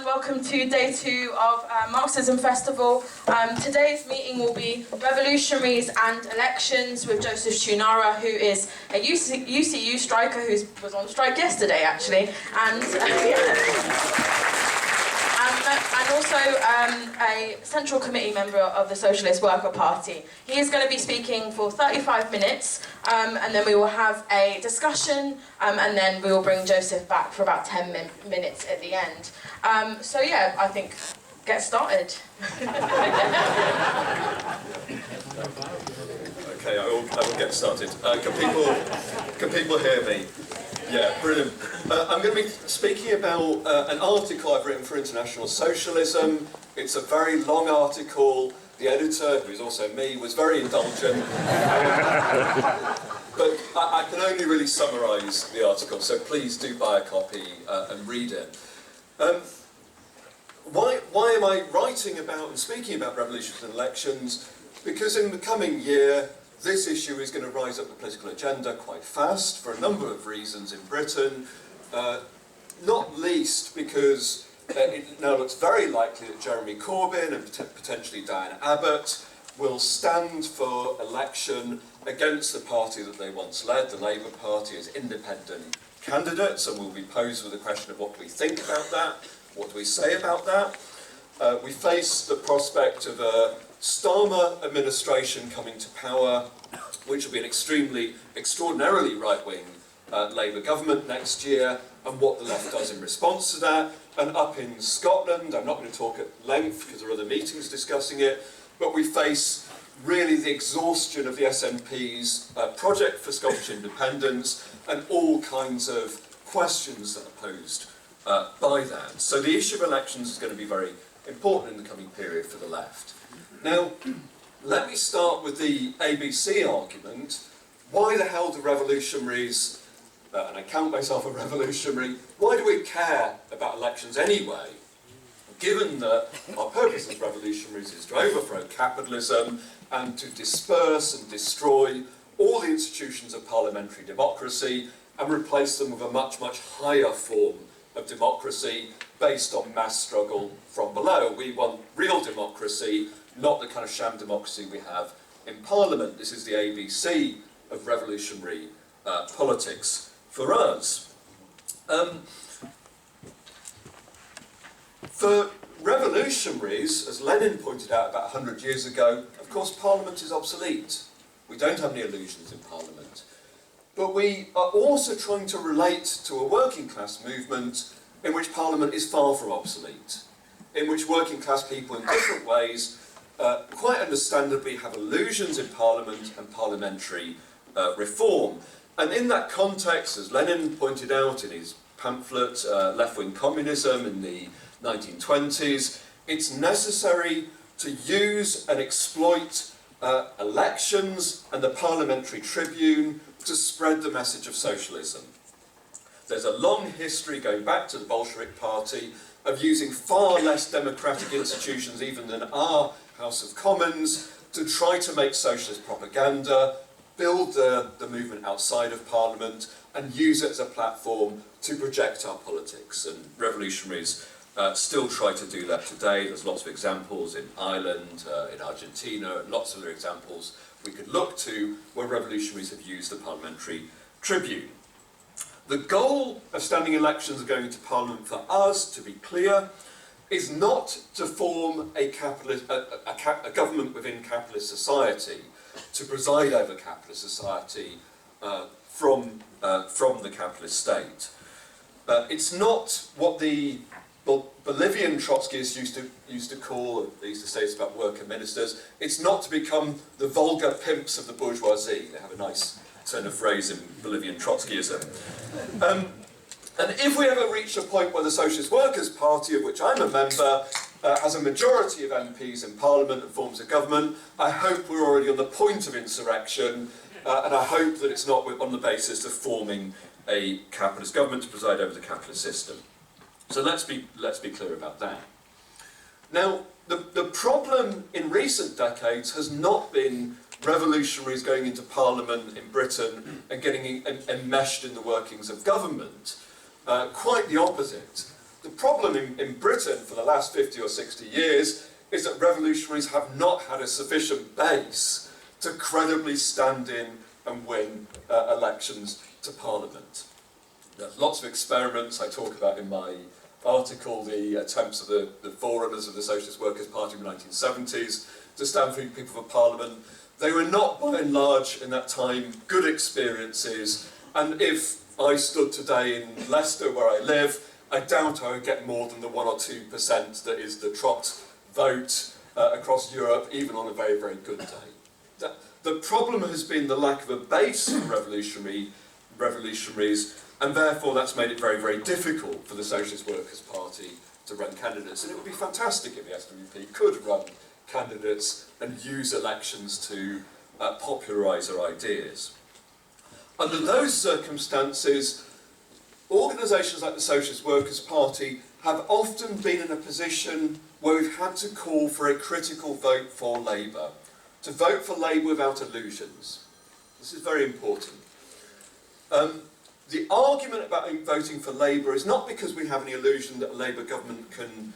and welcome to day 2 of Marxism Festival. Today's meeting will be Revolutionaries and Elections with Joseph Choonara, who is a UCU striker who was on strike yesterday, actually, and also a Central Committee member of the Socialist Worker Party. He is going to be speaking for 35 minutes, and then we will have a discussion, and then we will bring Joseph back for about 10 minutes at the end. So yeah, I think get started. Okay, I will get started. Can people hear me? Yeah, brilliant. I'm going to be speaking about an article I've written for International Socialism. It's a very long article. The editor, who is also me, was very indulgent. But I can only really summarise the article, so please do buy a copy and read it. Why am I writing about and speaking about revolutions and elections? Because in the coming year, this issue is going to rise up the political agenda quite fast for a number of reasons in Britain, not least because it now looks very likely that Jeremy Corbyn and potentially Diane Abbott will stand for election against the party that they once led, the Labour Party, as independent candidates, and we'll be posed with the question of what do we think about that, what do we say about that. We face the prospect of a Starmer administration coming to power, which will be an extraordinarily right-wing Labour government next year, and what the left does in response to that. And up in Scotland, I'm not going to talk at length because there are other meetings discussing it, but we face really the exhaustion of the SNP's project for Scottish independence and all kinds of questions that are posed by that. So the issue of elections is going to be very important in the coming period for the left. Now, let me start with the ABC argument. Why the hell do revolutionaries, and I count myself a revolutionary, why do we care about elections anyway? Given that our purpose as revolutionaries is to overthrow capitalism and to disperse and destroy all the institutions of parliamentary democracy and replace them with a much, much higher form of democracy based on mass struggle from below. We want real democracy, not the kind of sham democracy we have in Parliament. This is the ABC of revolutionary politics for us. For revolutionaries, as Lenin pointed out about 100 years ago, of course Parliament is obsolete. We don't have any illusions in Parliament. But we are also trying to relate to a working class movement in which Parliament is far from obsolete, in which working class people in different ways quite understandably have illusions in Parliament and parliamentary reform. And in that context, as Lenin pointed out in his pamphlet, Left-Wing Communism in the 1920s, it's necessary to use and exploit elections and the parliamentary tribune to spread the message of socialism. There's a long history going back to the Bolshevik Party of using far less democratic institutions even than our House of Commons to try to make socialist propaganda, build the movement outside of Parliament and use it as a platform to project our politics. And revolutionaries still try to do that today. There's lots of examples in Ireland, in Argentina, and lots of other examples we could look to where revolutionaries have used the parliamentary tribune. The goal of standing elections and going into Parliament for us, to be clear, is not to form a government within capitalist society, to preside over capitalist society from the capitalist state. It's not what the Bolivian Trotskyists used to call, they used to say it's about worker ministers, it's not to become the vulgar pimps of the bourgeoisie. They have a nice turn of phrase in Bolivian Trotskyism. And if we ever reach a point where the Socialist Workers' Party, of which I'm a member, has a majority of MPs in Parliament and forms a government, I hope we're already on the point of insurrection, and I hope that it's not on the basis of forming a capitalist government to preside over the capitalist system. So let's be clear about that. Now, the problem in recent decades has not been revolutionaries going into Parliament in Britain and getting enmeshed in the workings of government. Quite the opposite. The problem in Britain for the last 50 or 60 years is that revolutionaries have not had a sufficient base to credibly stand in and win elections to Parliament. There's lots of experiments I talk about in my article, the attempts of the forerunners of the Socialist Workers' Party in the 1970s to stand for people for Parliament. They were not, by and large, in that time, good experiences, and if I stood today in Leicester, where I live, I doubt I would get more than the 1 or 2% that is the trot vote across Europe, even on a very, very good day. The problem has been the lack of a base for revolutionaries, and therefore that's made it very, very difficult for the Socialist Workers' Party to run candidates. And it would be fantastic if the SWP could run candidates and use elections to popularise their ideas. Under those circumstances, organisations like the Socialist Workers' Party have often been in a position where we've had to call for a critical vote for Labour, to vote for Labour without illusions. This is very important. The argument about voting for Labour is not because we have any illusion that a Labour government can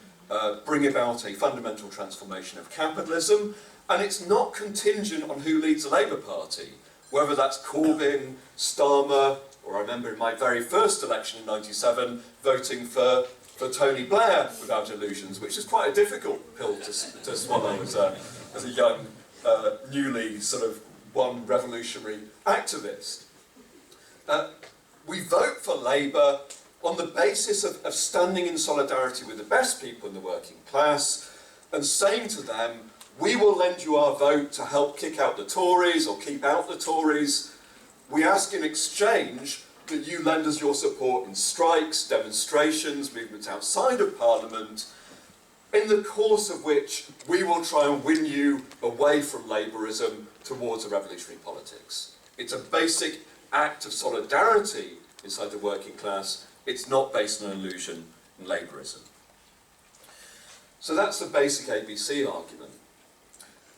bring about a fundamental transformation of capitalism, and it's not contingent on who leads the Labour Party, whether that's Corbyn, Starmer, or I remember in my very first election in '97 voting for Tony Blair without illusions, which is quite a difficult pill to swallow as a young, newly sort of won revolutionary activist. We vote for Labour on the basis of standing in solidarity with the best people in the working class and saying to them, we will lend you our vote to help kick out the Tories or keep out the Tories. We ask in exchange that you lend us your support in strikes, demonstrations, movements outside of Parliament, in the course of which we will try and win you away from Labourism towards a revolutionary politics. It's a basic act of solidarity inside the working class. It's not based on an illusion in Labourism. So that's the basic ABC argument.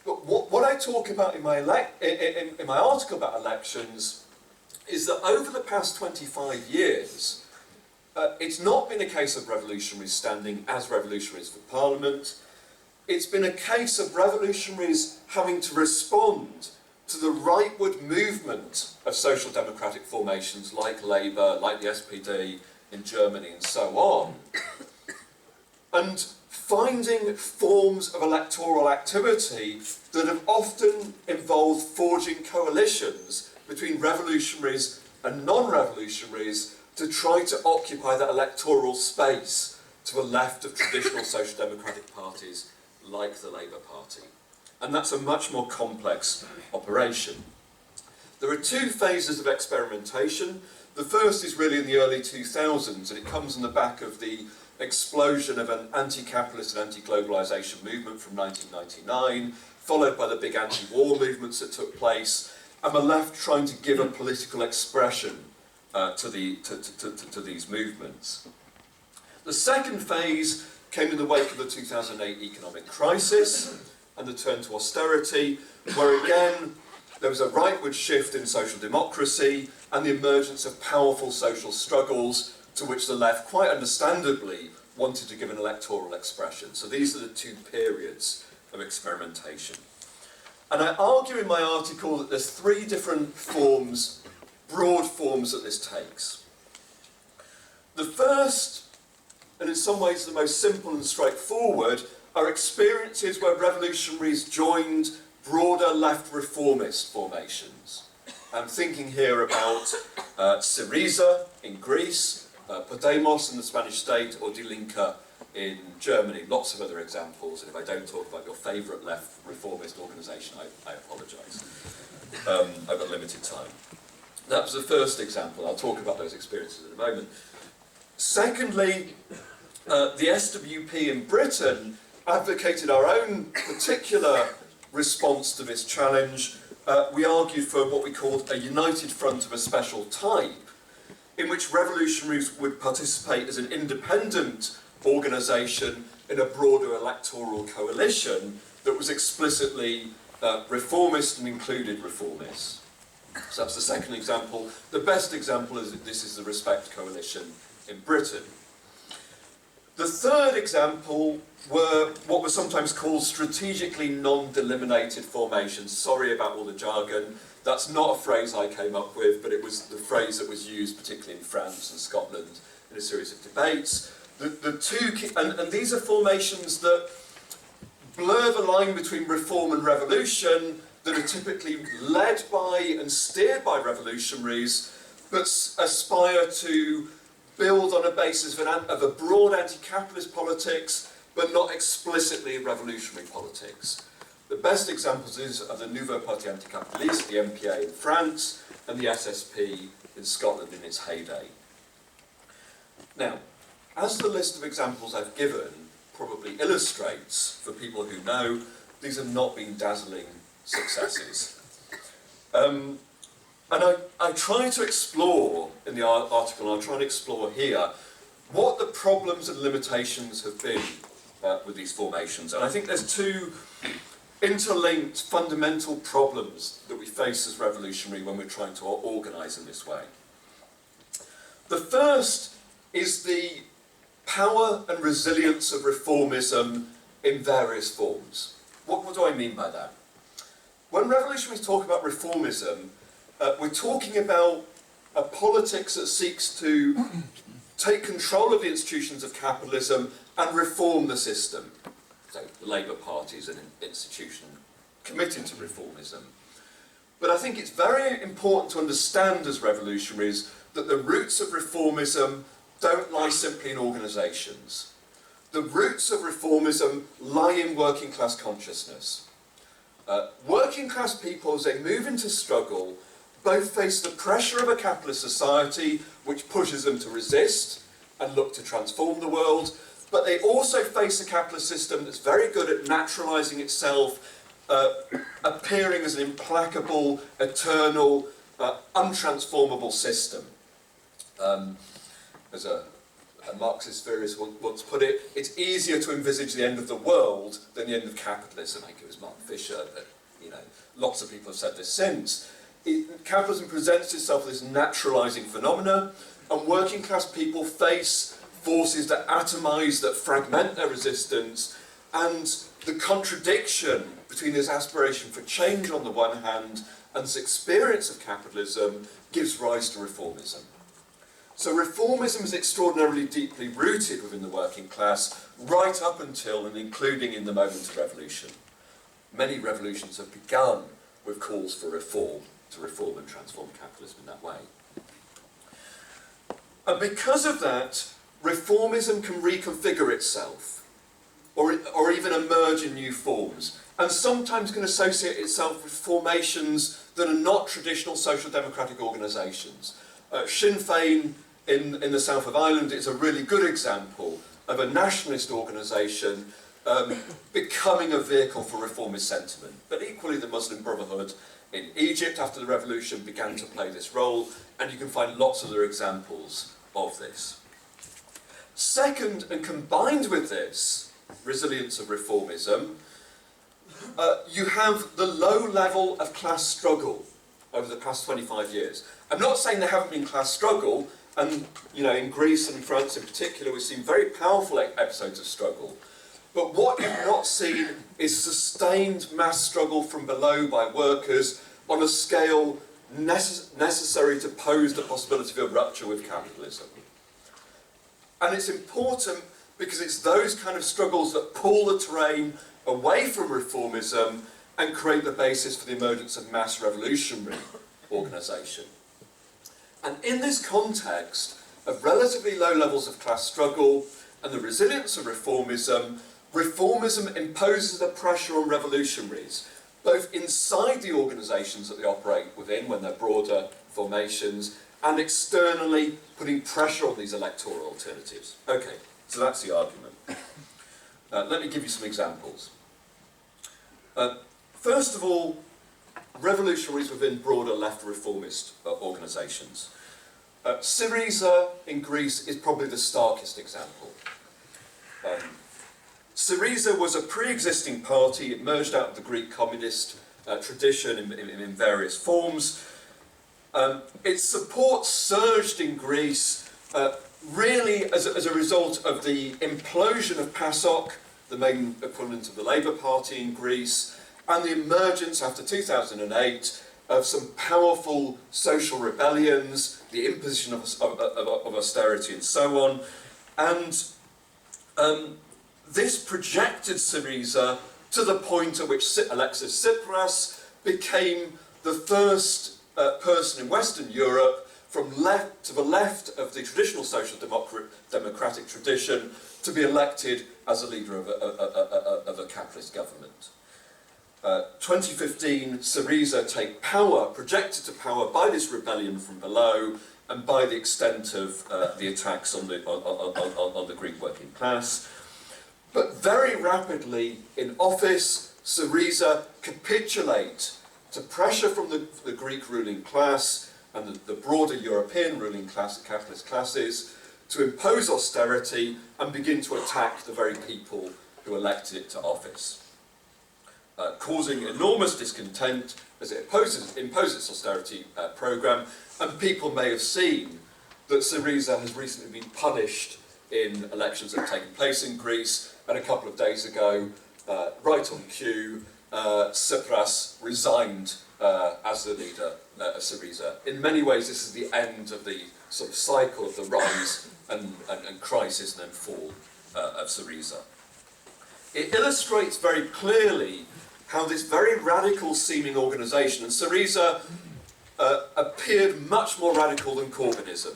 But what I talk about in my article about elections is that over the past 25 years, it's not been a case of revolutionaries standing as revolutionaries for Parliament. It's been a case of revolutionaries having to respond to the rightward movement of social democratic formations like Labour, like the SPD in Germany and so on, and finding forms of electoral activity that have often involved forging coalitions between revolutionaries and non-revolutionaries to try to occupy that electoral space to the left of traditional social democratic parties like the Labour Party. And that's a much more complex operation. There are two phases of experimentation. The first is really in the early 2000s, and it comes on the back of the explosion of an anti-capitalist and anti-globalisation movement from 1999, followed by the big anti-war movements that took place, and the left trying to give a political expression to these movements. The second phase came in the wake of the 2008 economic crisis and the turn to austerity, where again there was a rightward shift in social democracy and the emergence of powerful social struggles to which the left, quite understandably, wanted to give an electoral expression. So these are the two periods of experimentation. And I argue in my article that there's three different forms, broad forms that this takes. The first, and in some ways the most simple and straightforward, are experiences where revolutionaries joined broader left reformist formations. I'm thinking here about Syriza in Greece, Podemos in the Spanish state, or Die Linke in Germany. Lots of other examples, and if I don't talk about your favourite left reformist organisation, I apologise. I've got limited time. That was the first example. I'll talk about those experiences in a moment. Secondly, the SWP in Britain advocated our own particular response to this challenge. We argued for what we called a united front of a special type, in which revolutionaries would participate as an independent organisation in a broader electoral coalition that was explicitly reformist and included reformists. So that's the second example. The best example is that this is the Respect Coalition in Britain. The third example were what were sometimes called strategically non-delimited formations. Sorry about all the jargon. That's not a phrase I came up with, but it was the phrase that was used particularly in France and Scotland in a series of debates. And these are formations that blur the line between reform and revolution, that are typically led by and steered by revolutionaries, but aspire to build on a basis of a broad anti-capitalist politics, but not explicitly revolutionary politics. The best examples are the Nouveau Parti Anticapitaliste, the NPA in France, and the SSP in Scotland in its heyday. Now, as the list of examples I've given probably illustrates, for people who know, these have not been dazzling successes. And I try to explore, in the article, I'll try and explore here, what the problems and limitations have been with these formations. And I think there's two interlinked fundamental problems that we face as revolutionary when we're trying to organise in this way. The first is the power and resilience of reformism in various forms. What do I mean by that? When revolutionaries talk about reformism, we're talking about a politics that seeks to take control of the institutions of capitalism and reform the system. So the Labour Party is an institution committed to reformism. But I think it's very important to understand as revolutionaries that the roots of reformism don't lie simply in organisations. The roots of reformism lie in working class consciousness. Working class people, as they move into struggle, both face the pressure of a capitalist society which pushes them to resist and look to transform the world, but they also face a capitalist system that's very good at naturalising itself, appearing as an implacable, eternal, untransformable system. As a Marxist theorist once put it, it's easier to envisage the end of the world than the end of capitalism. I think it was Mark Fisher, but lots of people have said this since. Capitalism presents itself as this naturalising phenomena, and working class people face forces that atomise, that fragment their resistance, and the contradiction between this aspiration for change on the one hand and this experience of capitalism gives rise to reformism. So reformism is extraordinarily deeply rooted within the working class, right up until and including in the moment of revolution. Many revolutions have begun with calls for reform, to reform and transform capitalism in that way. And because of that, reformism can reconfigure itself, or even emerge in new forms, and sometimes can associate itself with formations that are not traditional social democratic organisations. Sinn Féin in the south of Ireland is a really good example of a nationalist organisation becoming a vehicle for reformist sentiment. But equally, the Muslim Brotherhood in Egypt after the revolution began to play this role, and you can find lots of other examples of this. Second, and combined with this resilience of reformism, you have the low level of class struggle over the past 25 years. I'm not saying there haven't been class struggle, and in Greece and France in particular, we've seen very powerful episodes of struggle. But what you've not seen is sustained mass struggle from below by workers on a scale necessary to pose the possibility of a rupture with capitalism. And it's important because it's those kind of struggles that pull the terrain away from reformism and create the basis for the emergence of mass revolutionary organisation. And in this context of relatively low levels of class struggle and the resilience of reformism, reformism imposes a pressure on revolutionaries, both inside the organisations that they operate within when they're broader formations, and externally putting pressure on these electoral alternatives. Okay, so that's the argument. Let me give you some examples. First of all, revolutionaries within broader left reformist organisations. Syriza in Greece is probably the starkest example. Syriza was a pre-existing party. It emerged out of the Greek communist tradition in various forms. Its support surged in Greece really as a result of the implosion of PASOK, the main equivalent of the Labour Party in Greece, and the emergence after 2008 of some powerful social rebellions, the imposition of austerity and so on. And this projected Syriza to the point at which Alexis Tsipras became the first person in Western Europe from left to the left of the traditional social democratic tradition to be elected as a leader of a capitalist government. 2015, Syriza take power, projected to power by this rebellion from below and by the extent of the attacks on the Greek working class. But very rapidly in office, Syriza capitulate to pressure from the Greek ruling class and the broader European ruling class, the capitalist classes, to impose austerity and begin to attack the very people who elected it to office, causing enormous discontent as it imposes its austerity programme. And people may have seen that Syriza has recently been punished in elections that have taken place in Greece, and a couple of days ago, right on cue, Tsipras resigned as the leader of Syriza. In many ways, this is the end of the sort of cycle of the rise and crisis and then fall of Syriza. It illustrates very clearly how this very radical-seeming organisation, and Syriza appeared much more radical than Corbynism,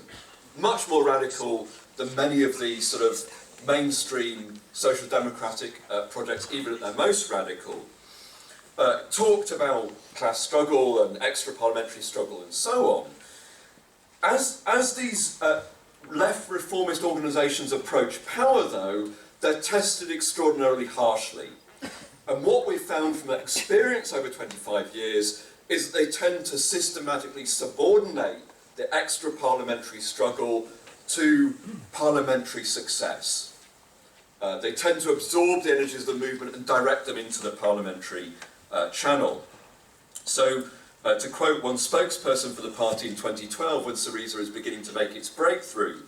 much more radical than many of the sort of mainstream social democratic projects, even at their most radical, talked about class struggle and extra-parliamentary struggle and so on. As these left reformist organisations approach power, though, they're tested extraordinarily harshly. And what we've found from experience over 25 years is that they tend to systematically subordinate the extra-parliamentary struggle to parliamentary success. They tend to absorb the energies of the movement and direct them into the parliamentary channel. So, to quote one spokesperson for the party in 2012, when Syriza is beginning to make its breakthrough,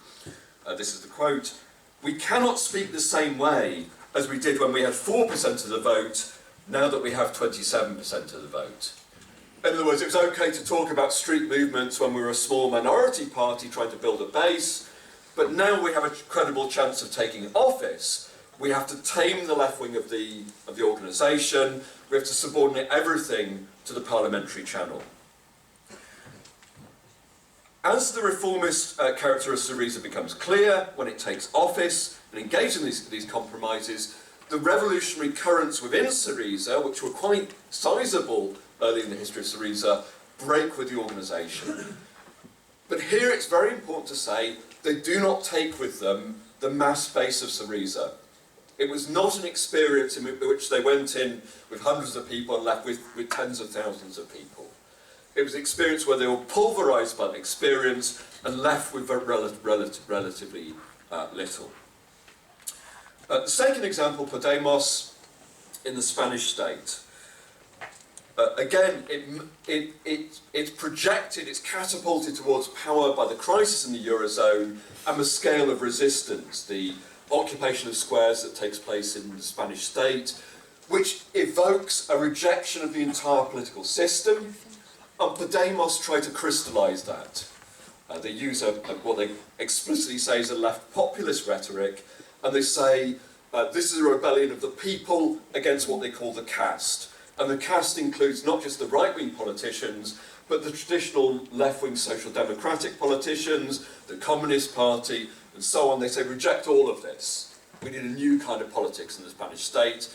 this is the quote: "We cannot speak the same way as we did when we had 4% of the vote, now that we have 27% of the vote." In other words, it was okay to talk about street movements when we were a small minority party trying to build a base, but now we have a credible chance of taking office. We have to tame the left wing of the organisation. We have to subordinate everything to the parliamentary channel. As the reformist character of Syriza becomes clear when it takes office and engages in these compromises, the revolutionary currents within Syriza, which were quite sizable early in the history of Syriza, break with the organisation. But here it's very important to say they do not take with them the mass base of Syriza. It was not an experience in which they went in with hundreds of people and left with tens of thousands of people. It was an experience where they were pulverised by the experience and left with relatively little. The second example, Podemos in the Spanish state. Again, it's projected, it's catapulted towards power by the crisis in the Eurozone and the scale of resistance, the occupation of squares that takes place in the Spanish state, which evokes a rejection of the entire political system, and Podemos try to crystallise that. They use what they explicitly say is a left populist rhetoric, and they say this is a rebellion of the people against what they call the caste. And the caste includes not just the right-wing politicians, but the traditional left-wing social democratic politicians, the Communist Party, and so on. They say, reject all of this. We need a new kind of politics in the Spanish state,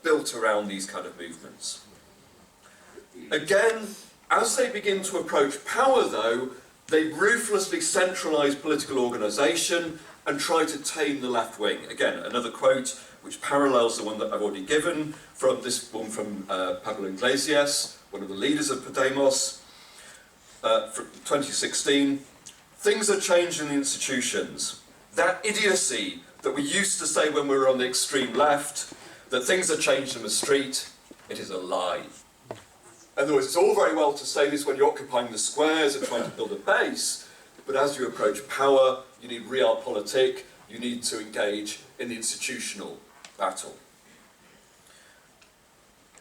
built around these kind of movements. Again, as they begin to approach power, though, they ruthlessly centralise political organisation and try to tame the left wing. Again, another quote which parallels the one that I've already given, from this one from Pablo Iglesias, one of the leaders of Podemos, from 2016. "Things are changing in the institutions. That idiocy that we used to say when we were on the extreme left, that things are changed in the street, it is a lie." In other words, it's all very well to say this when you're occupying the squares and trying to build a base, but as you approach power, you need realpolitik, you need to engage in the institutional battle.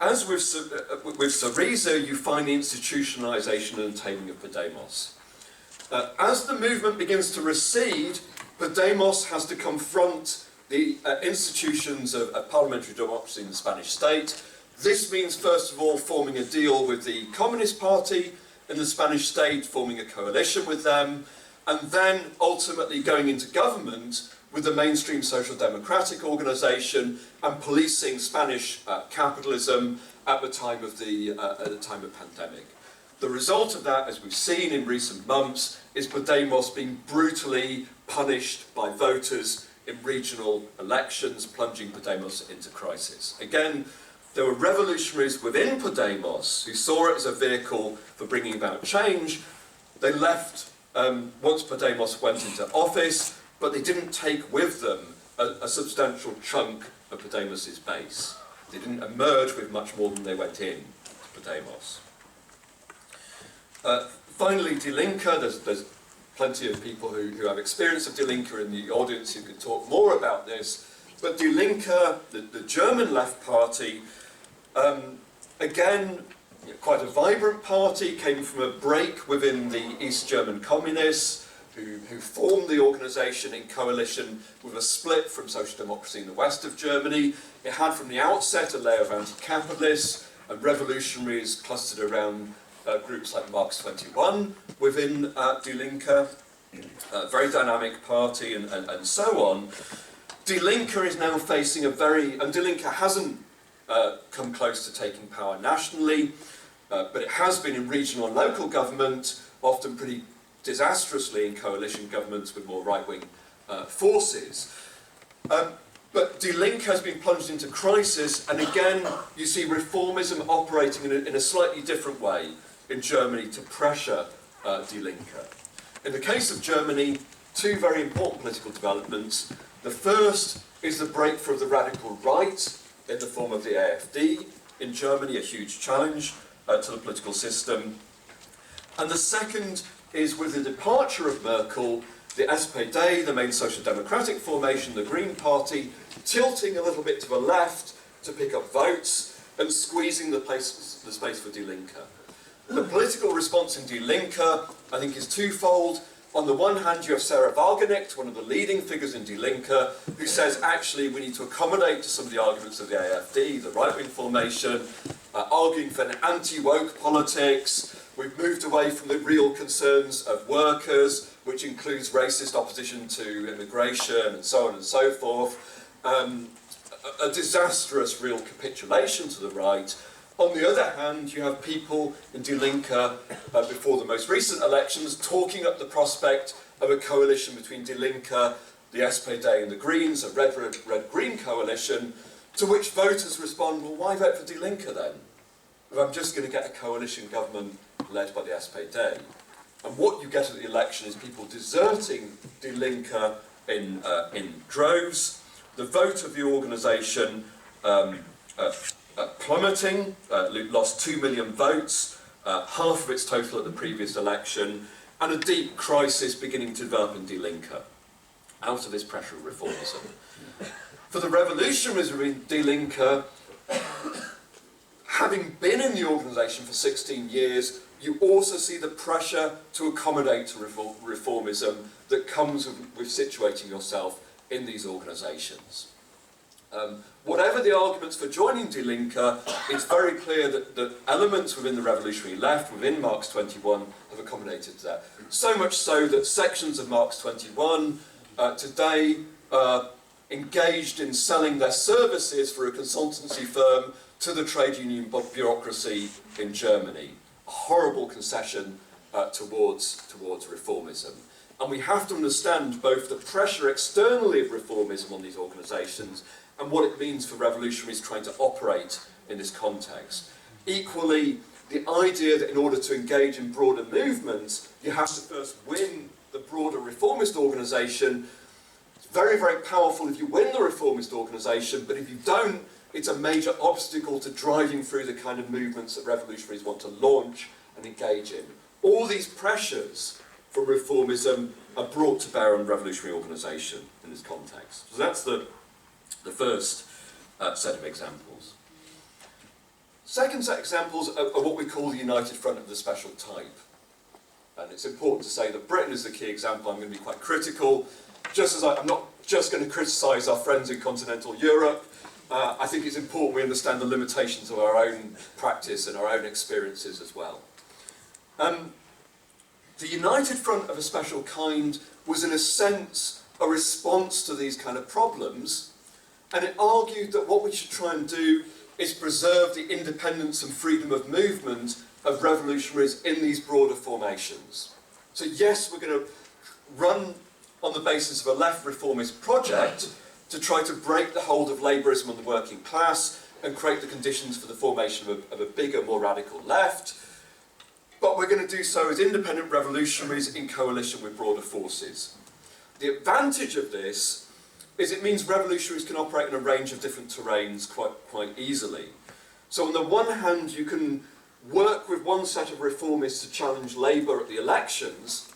As with Syriza, you find the institutionalisation and taming of Podemos. As the movement begins to recede, Podemos has to confront the institutions of parliamentary democracy in the Spanish state. This means, first of all, forming a deal with the Communist Party in the Spanish state, forming a coalition with them, and then ultimately going into government with the mainstream social democratic organisation and policing Spanish capitalism at the time of pandemic. The result of that, as we've seen in recent months, is Podemos being brutally punished by voters in regional elections, plunging Podemos into crisis. Again, there were revolutionaries within Podemos who saw it as a vehicle for bringing about change. They left once Podemos went into office, but they didn't take with them a substantial chunk of Podemos's base. They didn't emerge with much more than they went in to Podemos. Finally, Die Linke, there's plenty of people who have experience of Die Linke in the audience who could talk more about this, but Die Linke, the German left party, again, quite a vibrant party, came from a break within the East German communists, who formed the organisation in coalition with a split from social democracy in the west of Germany. It had from the outset a layer of anti-capitalists and revolutionaries clustered around groups like Marx 21 within Die Linke, a very dynamic party and so on. Die Linke is now facing and Die Linke hasn't come close to taking power nationally, but it has been in regional and local government, often pretty disastrously in coalition governments with more right-wing forces. But Die Linke has been plunged into crisis, and again you see reformism operating in a slightly different way in Germany to pressure Die Linke. In the case of Germany, two very important political developments. The first is the breakthrough of the radical right in the form of the AfD in Germany, a huge challenge to the political system. And the second is with the departure of Merkel, the SPD, the main social democratic formation, the Green Party, tilting a little bit to the left to pick up votes and squeezing the space for Die Linke. The political response in Die Linke, I think, is twofold. On the one hand, you have Sarah Wagenknecht, one of the leading figures in Die Linke, who says, actually, we need to accommodate to some of the arguments of the AfD, the right-wing formation, arguing for an anti-woke politics. We've moved away from the real concerns of workers, which includes racist opposition to immigration and so on and so forth. A disastrous real capitulation to the right. On the other hand, you have people in Die Linke, before the most recent elections, talking up the prospect of a coalition between Die Linke, the SPD and the Greens, a red-green coalition, to which voters respond, well, why vote for Die Linke then? If I'm just going to get a coalition government led by the SPD. And what you get at the election is people deserting Die Linke in droves, the vote of the organisation plummeting, lost 2 million votes, half of its total at the previous election, and a deep crisis beginning to develop in Die Linke, out of this pressure of reformism. For the revolutionaries in Die Linke, having been in the organisation for 16 years, you also see the pressure to accommodate to reformism that comes with situating yourself in these organisations. Whatever the arguments for joining Die Linke, it's very clear that elements within the revolutionary left, within Marx 21, have accommodated to that. So much so that sections of Marx 21 today are engaged in selling their services for a consultancy firm to the trade union bureaucracy in Germany. A horrible concession towards reformism. And we have to understand both the pressure externally of reformism on these organisations and what it means for revolutionaries trying to operate in this context. Equally, the idea that in order to engage in broader movements, you have to first win the broader reformist organisation. It's very, very powerful if you win the reformist organisation, but if you don't, it's a major obstacle to driving through the kind of movements that revolutionaries want to launch and engage in. All these pressures from reformism are brought to bear on revolutionary organisation in this context. So that's the first set of examples. Second set of examples are what we call the United Front of the special type. And it's important to say that Britain is the key example. I'm going to be quite critical. Just as I'm not just going to criticise our friends in continental Europe, I think it's important we understand the limitations of our own practice and our own experiences as well. The United Front of a special kind was in a sense a response to these kind of problems, and it argued that what we should try and do is preserve the independence and freedom of movement of revolutionaries in these broader formations. So yes, we're going to run on the basis of a left reformist project to try to break the hold of labourism on the working class and create the conditions for the formation of a bigger, more radical left. But we're going to do so as independent revolutionaries in coalition with broader forces. The advantage of this is it means revolutionaries can operate in a range of different terrains quite easily. So on the one hand, you can work with one set of reformists to challenge Labour at the elections.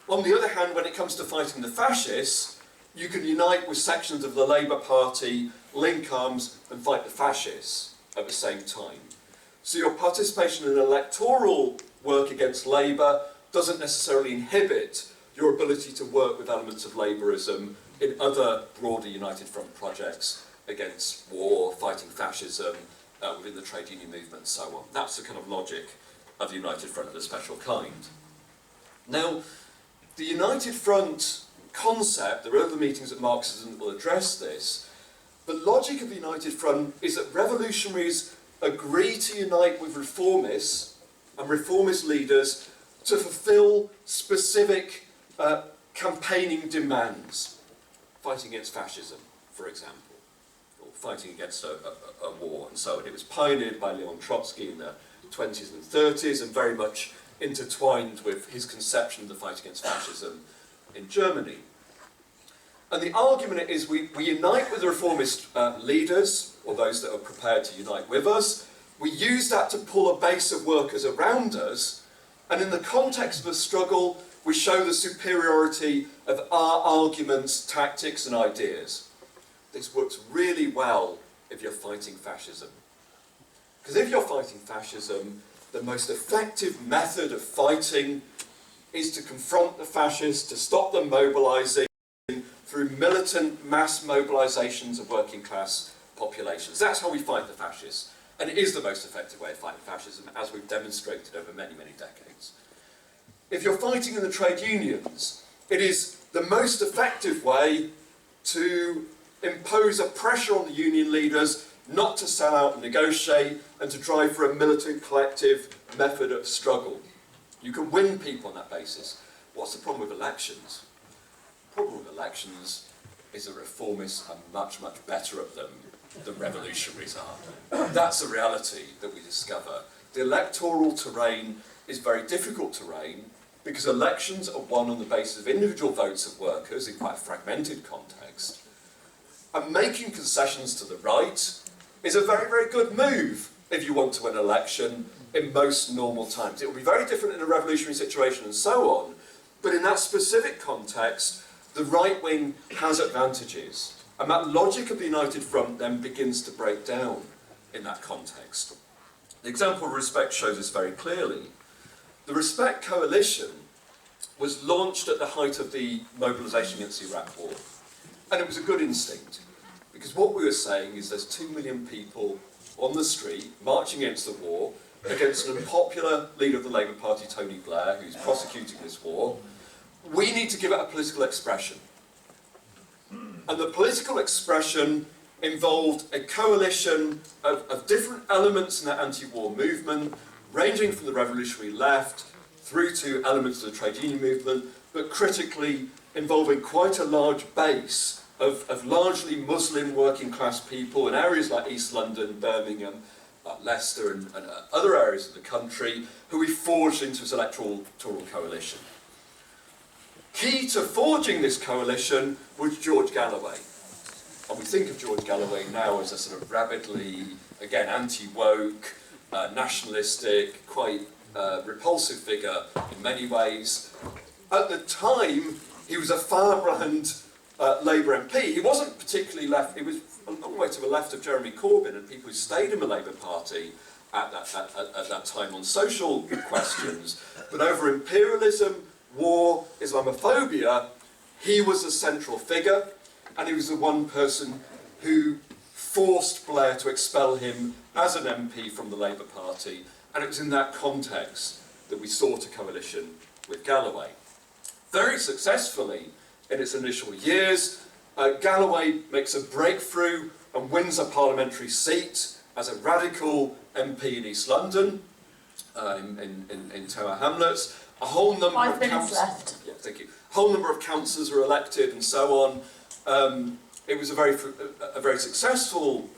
On the other hand, when it comes to fighting the fascists, you can unite with sections of the Labour Party, link arms and fight the fascists at the same time. So your participation in electoral work against Labour doesn't necessarily inhibit your ability to work with elements of Labourism in other broader United Front projects against war, fighting fascism, within the trade union movement and so on. That's the kind of logic of the United Front of a special kind. Now, the United Front concept, there are other meetings at Marxism that will address this, the logic of the United Front is that revolutionaries agree to unite with reformists and reformist leaders to fulfil specific campaigning demands, fighting against fascism, for example, or fighting against a war and so on. It was pioneered by Leon Trotsky in the 20s and 30s and very much intertwined with his conception of the fight against fascism in Germany. And the argument is we unite with the reformist leaders, or those that are prepared to unite with us. We use that to pull a base of workers around us, and in the context of a struggle, we show the superiority of our arguments, tactics and ideas. This works really well if you're fighting fascism. Because if you're fighting fascism, the most effective method of fighting is to confront the fascists, to stop them mobilising through militant mass mobilisations of working class populations. That's how we fight the fascists. And it is the most effective way of fighting fascism, as we've demonstrated over many, many decades. If you're fighting in the trade unions, it is the most effective way to impose a pressure on the union leaders not to sell out and negotiate, and to drive for a militant collective method of struggle. You can win people on that basis. What's the problem with elections? The problem with elections is that reformists are much, much better at them than revolutionaries are. That's a reality that we discover. The electoral terrain is very difficult terrain because elections are won on the basis of individual votes of workers in quite a fragmented context. And making concessions to the right is a very, very good move if you want to win an election in most normal times. It will be very different in a revolutionary situation and so on, but in that specific context, the right wing has advantages. And that logic of the United Front then begins to break down in that context. The example of Respect shows this very clearly. The Respect coalition was launched at the height of the mobilisation against the Iraq War. And it was a good instinct, because what we were saying is there's 2 million people on the street marching against the war, against an unpopular leader of the Labour Party, Tony Blair, who's prosecuting this war. We need to give it a political expression. And the political expression involved a coalition of different elements in that anti-war movement, ranging from the revolutionary left through to elements of the trade union movement, but critically involving quite a large base of largely Muslim working class people in areas like East London, Birmingham, Leicester and other areas of the country, who we forged into this electoral coalition. Key to forging this coalition was George Galloway. And we think of George Galloway now as a sort of rabidly, again, anti-woke, nationalistic, quite repulsive figure in many ways. At the time, He was a firebrand Labour MP. He wasn't particularly left, he was a long way to the left of Jeremy Corbyn and people who stayed in the Labour Party at that time on social questions. But over imperialism, war, Islamophobia, he was a central figure, and he was the one person who forced Blair to expel him as an MP from the Labour Party, and it was in that context that we sought a coalition with Galloway. Very successfully in its initial years, Galloway makes a breakthrough and wins a parliamentary seat as a radical MP in East London, in Tower Hamlets. A whole number 5 of minutes left. Yeah, thank you. A whole number of councillors were elected and so on. It was a very successful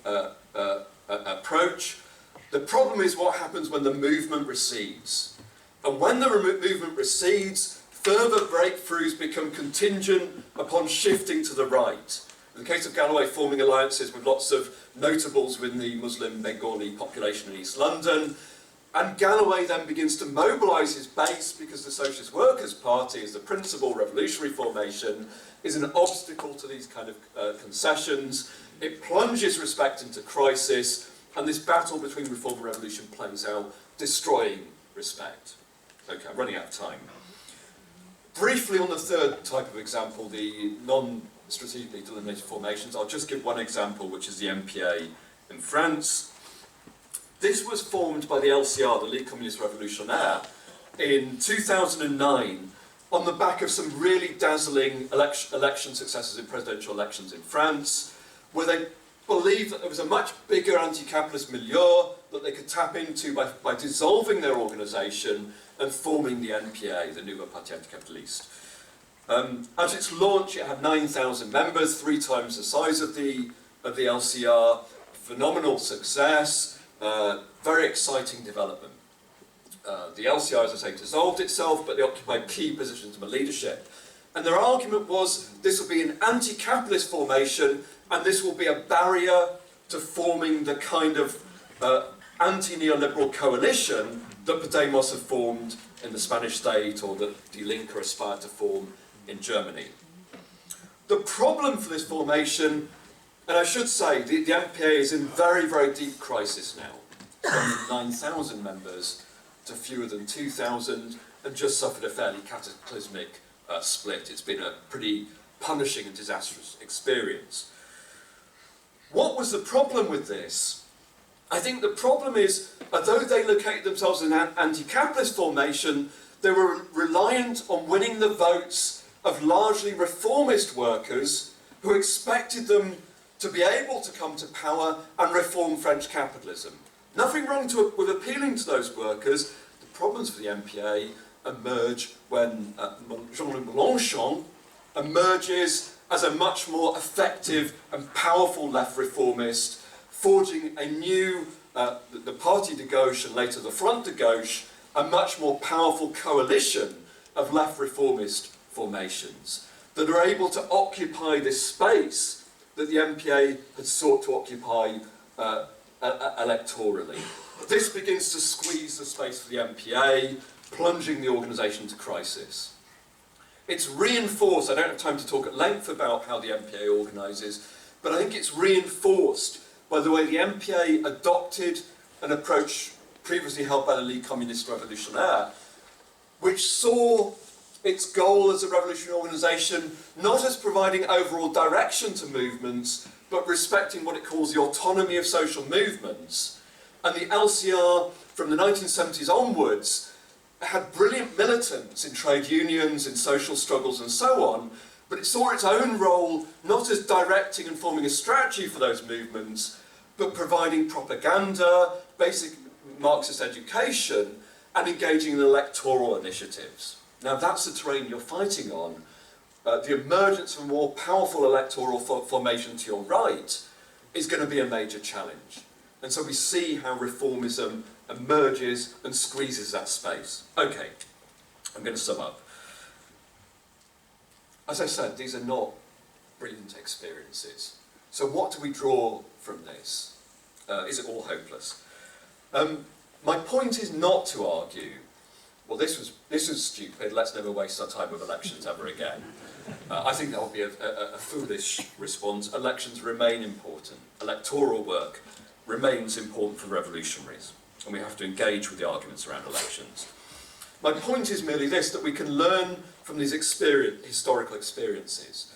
approach. The problem is what happens when the movement recedes. And when the movement recedes, further breakthroughs become contingent upon shifting to the right. In the case of Galloway, forming alliances with lots of notables within the Muslim Bengali population in East London. And Galloway then begins to mobilise his base because the Socialist Workers' Party, as the principal revolutionary formation, is an obstacle to these kind of concessions. It plunges Respect into crisis, and this battle between reform and revolution plays out, destroying Respect. Okay, I'm running out of time. Briefly on the third type of example, the non-strategically delimited formations, I'll just give one example, which is the MPA in France. This was formed by the LCR, the Ligue Communiste Revolutionnaire, in 2009 on the back of some really dazzling election successes in presidential elections in France, where they believed that there was a much bigger anti-capitalist milieu that they could tap into by dissolving their organisation and forming the NPA, the Nouveau Parti Anticapitaliste. At its launch, it had 9,000 members, 3 times the size of the LCR. Phenomenal success. Very exciting development. The LCR, as I say, dissolved itself, but they occupied key positions in the leadership. And their argument was this will be an anti-capitalist formation, and this will be a barrier to forming the kind of anti-neoliberal coalition that Podemos have formed in the Spanish state, or that Die Linke aspired to form in Germany. The problem for this formation, and I should say, the MPA is in very, very deep crisis now. From 9,000 members to fewer than 2,000, and just suffered a fairly cataclysmic split. It's been a pretty punishing and disastrous experience. What was the problem with this? I think the problem is, although they located themselves in an anti-capitalist formation, they were reliant on winning the votes of largely reformist workers who expected them to be able to come to power and reform French capitalism. Nothing wrong with appealing to those workers. The problems for the MPA emerge when Jean-Luc Mélenchon emerges as a much more effective and powerful left reformist, forging a new, the Parti de Gauche and later the Front de Gauche, a much more powerful coalition of left reformist formations that are able to occupy this space that the MPA had sought to occupy electorally. This begins to squeeze the space for the MPA, plunging the organisation into crisis. It's reinforced, I don't have time to talk at length about how the MPA organises, but I think it's reinforced by the way the MPA adopted an approach previously held by the Ligue Communiste Revolutionnaire, which saw its goal as a revolutionary organisation not as providing overall direction to movements, but respecting what it calls the autonomy of social movements. And the LCR, from the 1970s onwards, had brilliant militants in trade unions, in social struggles and so on, but it saw its own role not as directing and forming a strategy for those movements, but providing propaganda, basic Marxist education, and engaging in electoral initiatives. Now that's the terrain you're fighting on. The emergence of a more powerful electoral formation to your right is going to be a major challenge. And so we see how reformism emerges and squeezes that space. Okay, I'm going to sum up. As I said, these are not brilliant experiences. So what do we draw from this? Is it all hopeless? My point is not to argue well, this was stupid, let's never waste our time with elections ever again. I think that would be a foolish response. Elections remain important. Electoral work remains important for revolutionaries, and we have to engage with the arguments around elections. My point is merely this, that we can learn from these historical experiences.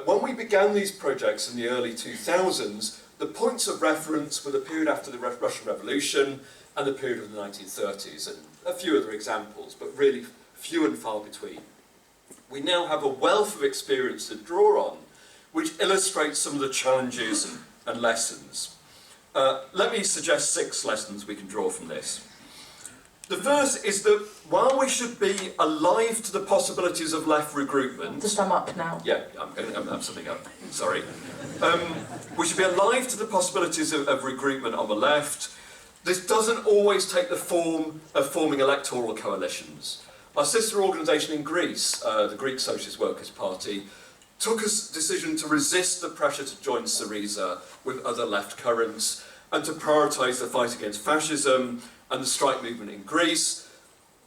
When we began these projects in the early 2000s, the points of reference were the period after the Russian Revolution and the period of the 1930s, and a few other examples, but really few and far between. We now have a wealth of experience to draw on, which illustrates some of the challenges and lessons. Let me suggest 6 lessons we can draw from this. The first is that while we should be alive to the possibilities of left regroupment... To sum up now. Yeah, I'm summing up, sorry. We should be alive to the possibilities of regroupment on the left. This doesn't always take the form of forming electoral coalitions. Our sister organisation in Greece, the Greek Socialist Workers' Party, took a decision to resist the pressure to join Syriza with other left currents and to prioritise the fight against fascism and the strike movement in Greece.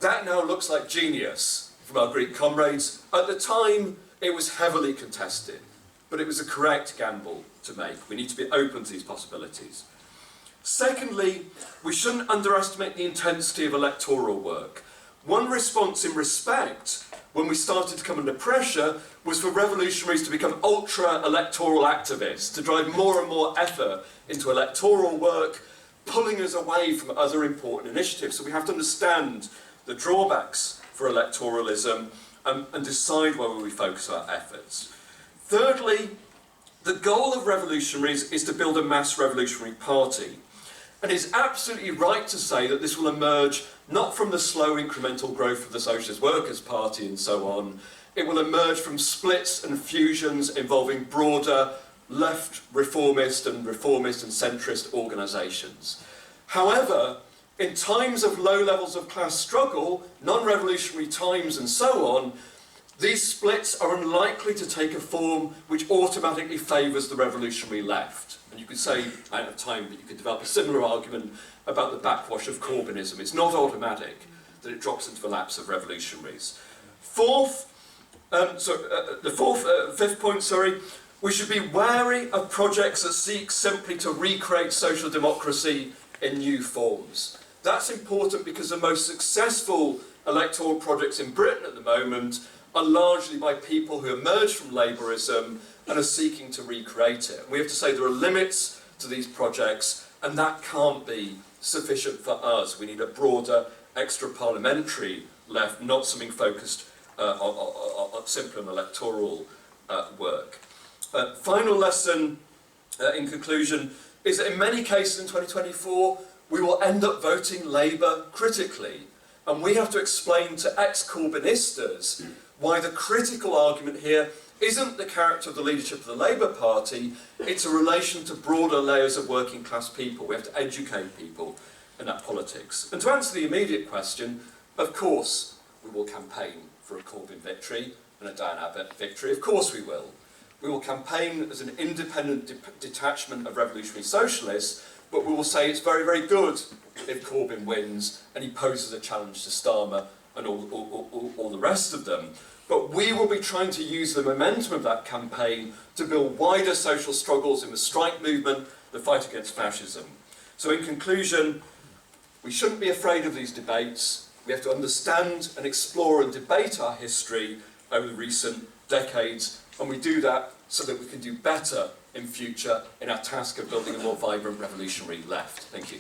That now looks like genius from our Greek comrades. At the time, it was heavily contested, but it was a correct gamble to make. We need to be open to these possibilities. Secondly, we shouldn't underestimate the intensity of electoral work. One response in respect, when we started to come under pressure, was for revolutionaries to become ultra-electoral activists, to drive more and more effort into electoral work, pulling us away from other important initiatives. So we have to understand the drawbacks for electoralism and decide where we focus our efforts. Thirdly, the goal of revolutionaries is to build a mass revolutionary party. And it's absolutely right to say that this will emerge not from the slow incremental growth of the Socialist Workers' Party and so on. It will emerge from splits and fusions involving broader left reformist and centrist organisations. However, in times of low levels of class struggle, non-revolutionary times and so on, these splits are unlikely to take a form which automatically favours the revolutionary left. And you could say, out of time, that you could develop a similar argument about the backwash of Corbynism. It's not automatic that it drops into the laps of revolutionaries. Fifth point, we should be wary of projects that seek simply to recreate social democracy in new forms. That's important because the most successful electoral projects in Britain at the moment are largely by people who emerged from Labourism and are seeking to recreate it. We have to say there are limits to these projects, and that can't be sufficient for us. We need a broader extra-parliamentary left, not something focused on simply on electoral work. Final lesson, in conclusion, is that in many cases in 2024, we will end up voting Labour critically. And we have to explain to ex-Corbynistas why the critical argument here isn't the character of the leadership of the Labour Party, it's a relation to broader layers of working class people. We have to educate people in that politics. And to answer the immediate question, of course we will campaign for a Corbyn victory and a Dan Abbott victory. Of course we will. We will campaign as an independent detachment of revolutionary socialists, but we will say it's very, very good if Corbyn wins and he poses a challenge to Starmer and all the rest of them. But we will be trying to use the momentum of that campaign to build wider social struggles in the strike movement, the fight against fascism. So in conclusion, we shouldn't be afraid of these debates. We have to understand and explore and debate our history over the recent decades, and we do that so that we can do better in future in our task of building a more vibrant revolutionary left. Thank you.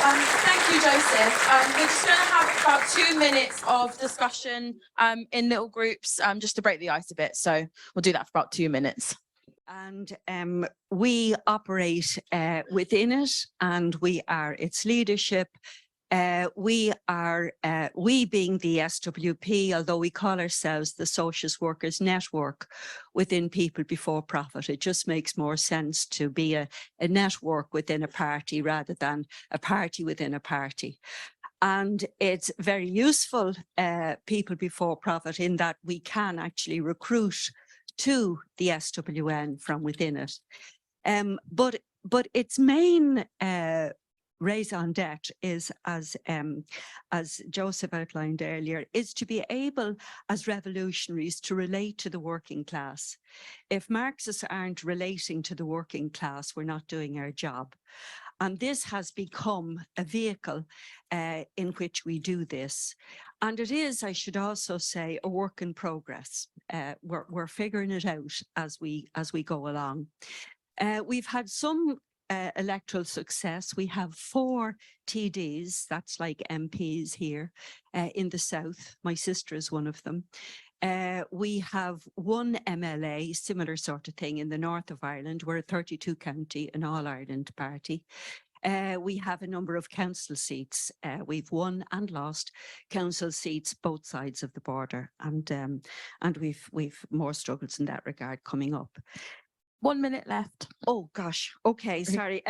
Thank you, Joseph. We're just going to have about 2 minutes of discussion in little groups, just to break the ice a bit. So we'll do that for about 2 minutes. And we operate within it, and we are its leadership. We being the SWP, although we call ourselves the Socialist Workers Network within People Before Profit, it just makes more sense to be a network within a party rather than a party within a party. And it's very useful, People Before Profit, in that we can actually recruit to the SWN from within it. But its main raison d'etre is, as Joseph outlined earlier, is to be able as revolutionaries to relate to the working class. If Marxists aren't relating to the working class, we're not doing our job. And this has become a vehicle in which we do this. And it is, I should also say, a work in progress. We're figuring it out as we go along. We've had some electoral success. We have 4 TDs, that's like MPs here in the south. My sister is one of them. We have 1 MLA, similar sort of thing in the north of Ireland. We're a 32 county and all Ireland party. We have a number of council seats. We've won and lost council seats both sides of the border, and we've more struggles in that regard coming up. 1 minute left. Oh gosh. Okay, sorry.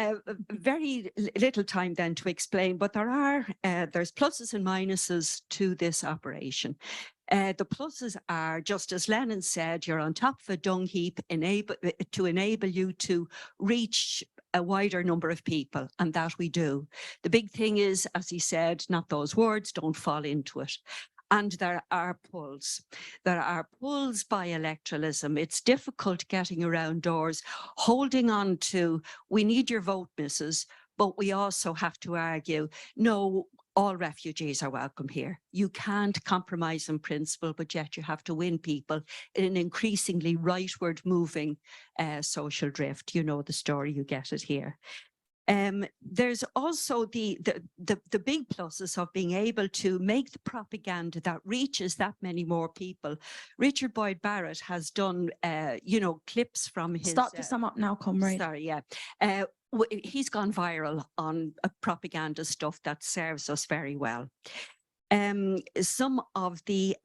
Very little time then to explain, but there's pluses and minuses to this operation. The pluses are, just as Lenin said, you're on top of a dung heap to enable you to reach a wider number of people, and that we do. The big thing is, as he said, not those words, don't fall into it. And there are pulls. There are pulls by electoralism. It's difficult getting around doors, holding on to, we need your vote, missus, but we also have to argue, no, all refugees are welcome here. You can't compromise on principle, but yet you have to win people in an increasingly rightward moving social drift. You know the story, you get it here. There's also the big pluses of being able to make the propaganda that reaches that many more people. Richard Boyd Barrett has done, clips from his... Start to sum up now, comrade. Sorry, yeah. He's gone viral on propaganda stuff that serves us very well. Some of the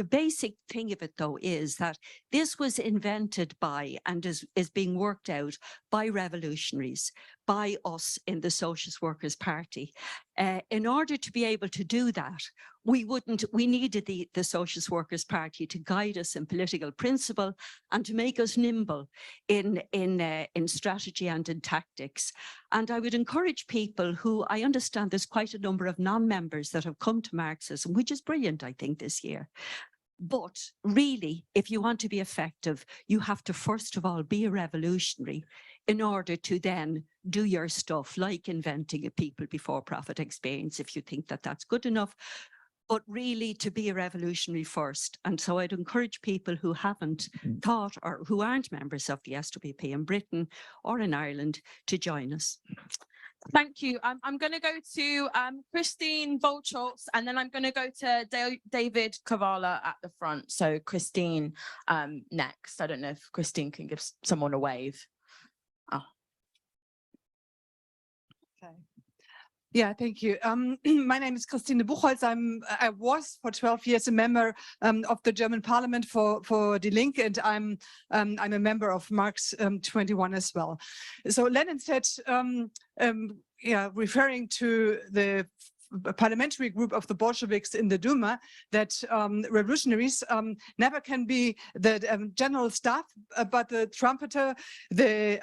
basic thing of it though is that this was invented by and is being worked out by revolutionaries, by us in the Socialist Workers' Party. In order to be able to do that, we needed the Socialist Workers' Party to guide us in political principle and to make us nimble in strategy and in tactics. And I would encourage people who, I understand there's quite a number of non-members that have come to Marxism, which is brilliant, I think, this year. But really, if you want to be effective, you have to first of all be a revolutionary in order to then do your stuff, like inventing a people before profit experience, if you think that that's good enough, but really to be a revolutionary first. And so I'd encourage people who haven't thought or who aren't members of the SWP in Britain or in Ireland to join us. Thank you. I'm going to go to Christine Volchholz, and then I'm going to go to David Kavala at the front. So Christine next. I don't know if Christine can give someone a wave. Oh. Okay. Yeah, thank you. My name is Christine Buchholz. I was for 12 years a member of the German Parliament for Die Linke, and I'm a member of Marx 21 as well. So Lenin said, referring to the parliamentary group of the Bolsheviks in the Duma, that revolutionaries never can be the general staff, but the trumpeter, the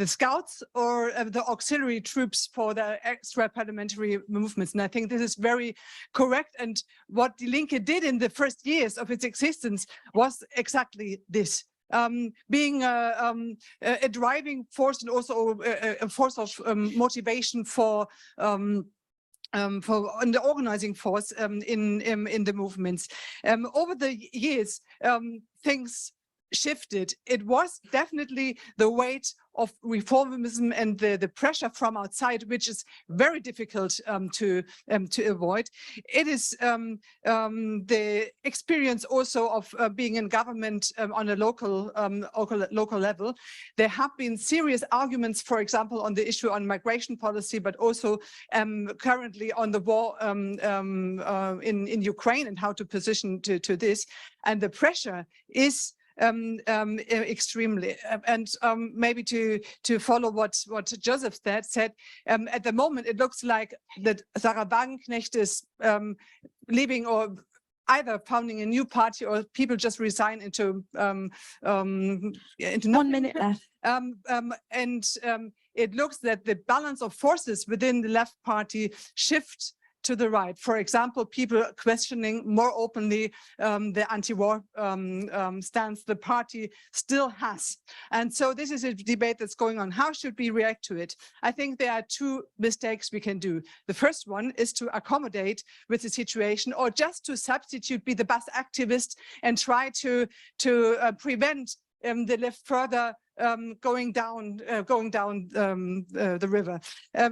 scouts, or the auxiliary troops for the extra parliamentary movements. And I think this is very correct. And what Die Linke did in the first years of its existence was exactly this. Being a driving force and also a force of motivation for the organizing force in the movements. Over the years, things shifted. It was definitely the weight of reformism and the pressure from outside, which is very difficult to avoid. It is the experience also of being in government on a local level. There have been serious arguments, for example, on the issue on migration policy, but also currently on the war in Ukraine and how to position to this. And the pressure is extremely, and maybe to follow what Joseph said, at the moment it looks like that Sarah Wagenknecht is leaving or either founding a new party, or people just resign into 1 minute left. And it looks that the balance of forces within the left party shift to the right. For example, people questioning more openly the anti-war stance the party still has. And so this is a debate that's going on. How should we react to it? I think there are two mistakes we can do. The first one is to accommodate with the situation, or just to substitute, be the best activist and try to prevent the left further going down the river.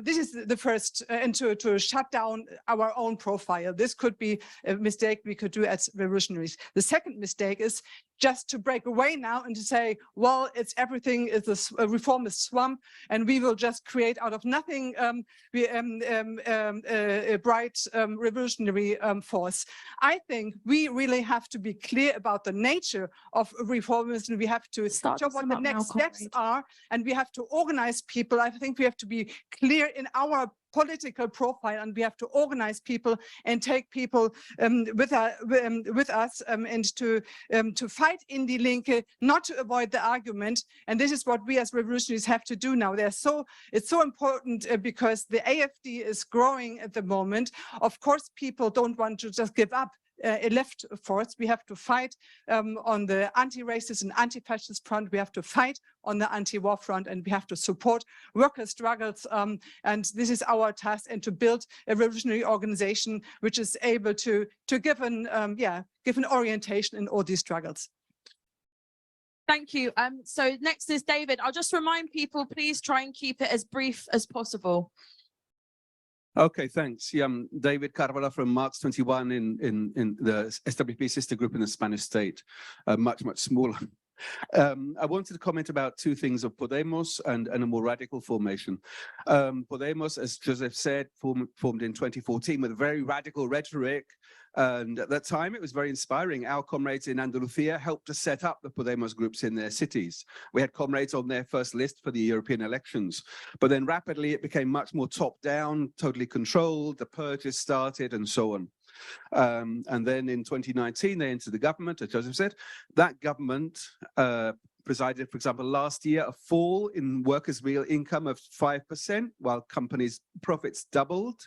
This is the first, and to shut down our own profile. This could be a mistake we could do as revolutionaries. The second mistake is just to break away now and to say, well, it's everything is a reformist swamp, and we will just create out of nothing a bright revolutionary force. I think we really have to be clear about the nature of reformism. We have to show what the next steps are, and we have to organize people. I think we have to be clear in our political profile, and we have to organize people and take people with us and to fight in Die Linke, not to avoid the argument. And this is what we as revolutionaries have to do now. It's so important because the AfD is growing at the moment. Of course, people don't want to just give up a left force. We have to fight on the anti-racist and anti-fascist front. We have to fight on the anti-war front, and we have to support worker struggles. And this is our task, and to build a revolutionary organization which is able to give an orientation in all these struggles. Thank you. So next is David. I'll just remind people, please try and keep it as brief as possible. Okay, thanks. Yeah, I'm David Carvalho from Marx 21 in the SWP sister group in the Spanish state, much smaller. I wanted to comment about two things of Podemos and a more radical formation. Podemos, as Joseph said, formed in 2014 with very radical rhetoric. And at that time, it was very inspiring. Our comrades in Andalusia helped to set up the Podemos groups in their cities. We had comrades on their first list for the European elections. But then rapidly, it became much more top-down, totally controlled. The purges started and so on. And then in 2019, they entered the government, as Joseph said. That government presided, for example, last year, a fall in workers' real income of 5%, while companies' profits doubled.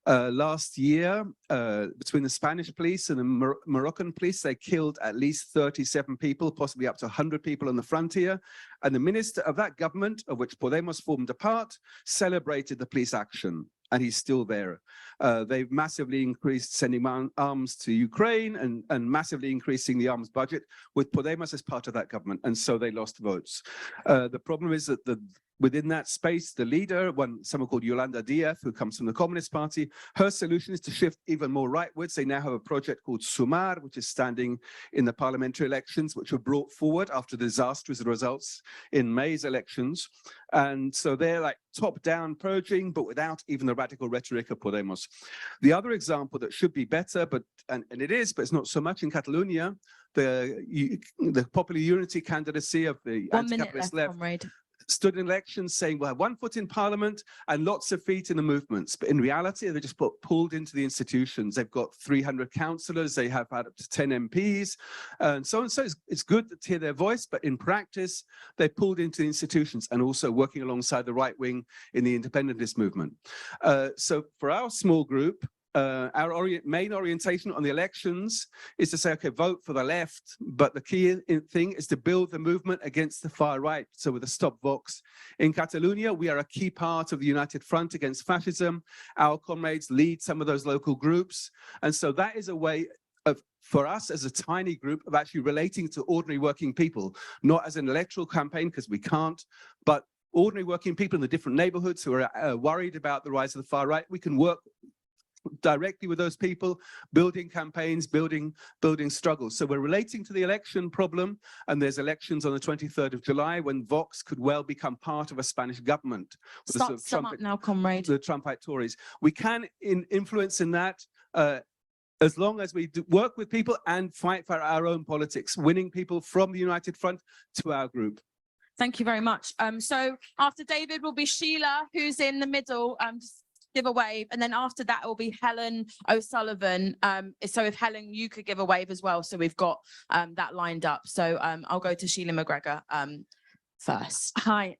Last year, between the Spanish police and the Moroccan police, they killed at least 37 people, possibly up to 100 people on the frontier. And the minister of that government, of which Podemos formed a part, celebrated the police action. And he's still there. They've massively increased sending arms to Ukraine and massively increasing the arms budget with Podemos as part of that government. And so they lost votes. The problem is that within that space, the leader, someone called Yolanda Díaz, who comes from the Communist Party, her solution is to shift even more rightwards. They now have a project called SUMAR, which is standing in the parliamentary elections, which were brought forward after disastrous results in May's elections. And so they're like top-down purging, but without even the radical rhetoric of Podemos. The other example that should be better, and it is, but it's not so much in Catalonia, the Popular Unity candidacy of the anti-capitalist left. Comrade. Stood in elections saying we'll have one foot in parliament and lots of feet in the movements. But in reality, they just pulled into the institutions. They've got 300 councillors, they have had up to 10 MPs, and so on. So it's good to hear their voice, but in practice, they pulled into the institutions and also working alongside the right wing in the independentist movement. So for our small group, our main orientation on the elections is to say, okay, vote for the left, but the key thing is to build the movement against the far right. So with the Stop Vox in Catalonia, we are a key part of the United Front against fascism. Our comrades lead some of those local groups. And so that is a way for us as a tiny group of actually relating to ordinary working people, not as an electoral campaign, because we can't, but ordinary working people in the different neighborhoods who are worried about the rise of the far right. We can work directly with those people, building campaigns, building struggles. So we're relating to the election problem, and there's elections on the 23rd of July when Vox could well become part of a Spanish government. Sum up now, comrade. The Trumpite Tories. We can influence in that as long as we work with people and fight for our own politics, winning people from the United Front to our group. Thank you very much. So after David will be Sheila, who's in the middle. Give a wave, and then after that it will be Helen O'Sullivan. So if Helen, you could give a wave as well, so we've got that lined up. So I'll go to Sheila McGregor first. Hi.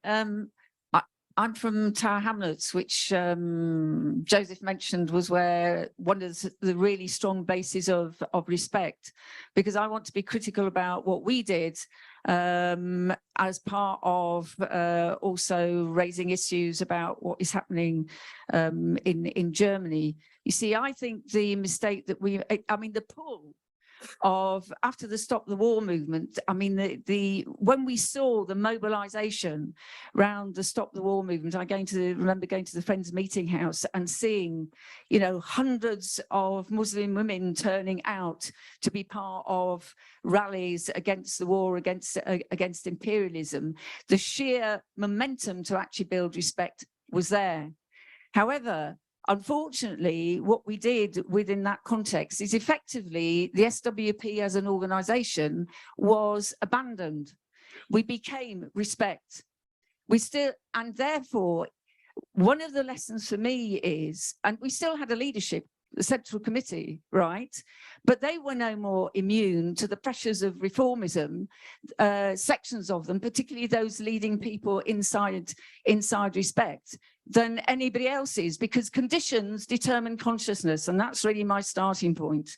I'm from Tower Hamlets, which Joseph mentioned was where one of the really strong bases of respect, because I want to be critical about what we did as part of also raising issues about what is happening in Germany. You see, I think the mistake that the pull of after the Stop the War movement, I mean, when we saw the mobilization around the Stop the War movement, I remember going to the Friends Meeting House and seeing, you know, hundreds of Muslim women turning out to be part of rallies against the war, against imperialism. The sheer momentum to actually build respect was there. However, unfortunately, what we did within that context is effectively the SWP as an organisation was abandoned. We became respect. And therefore, one of the lessons for me is, and we still had a leadership, the Central Committee, right? But they were no more immune to the pressures of reformism, sections of them, particularly those leading people inside respect, than anybody else is, because conditions determine consciousness, and that's really my starting point.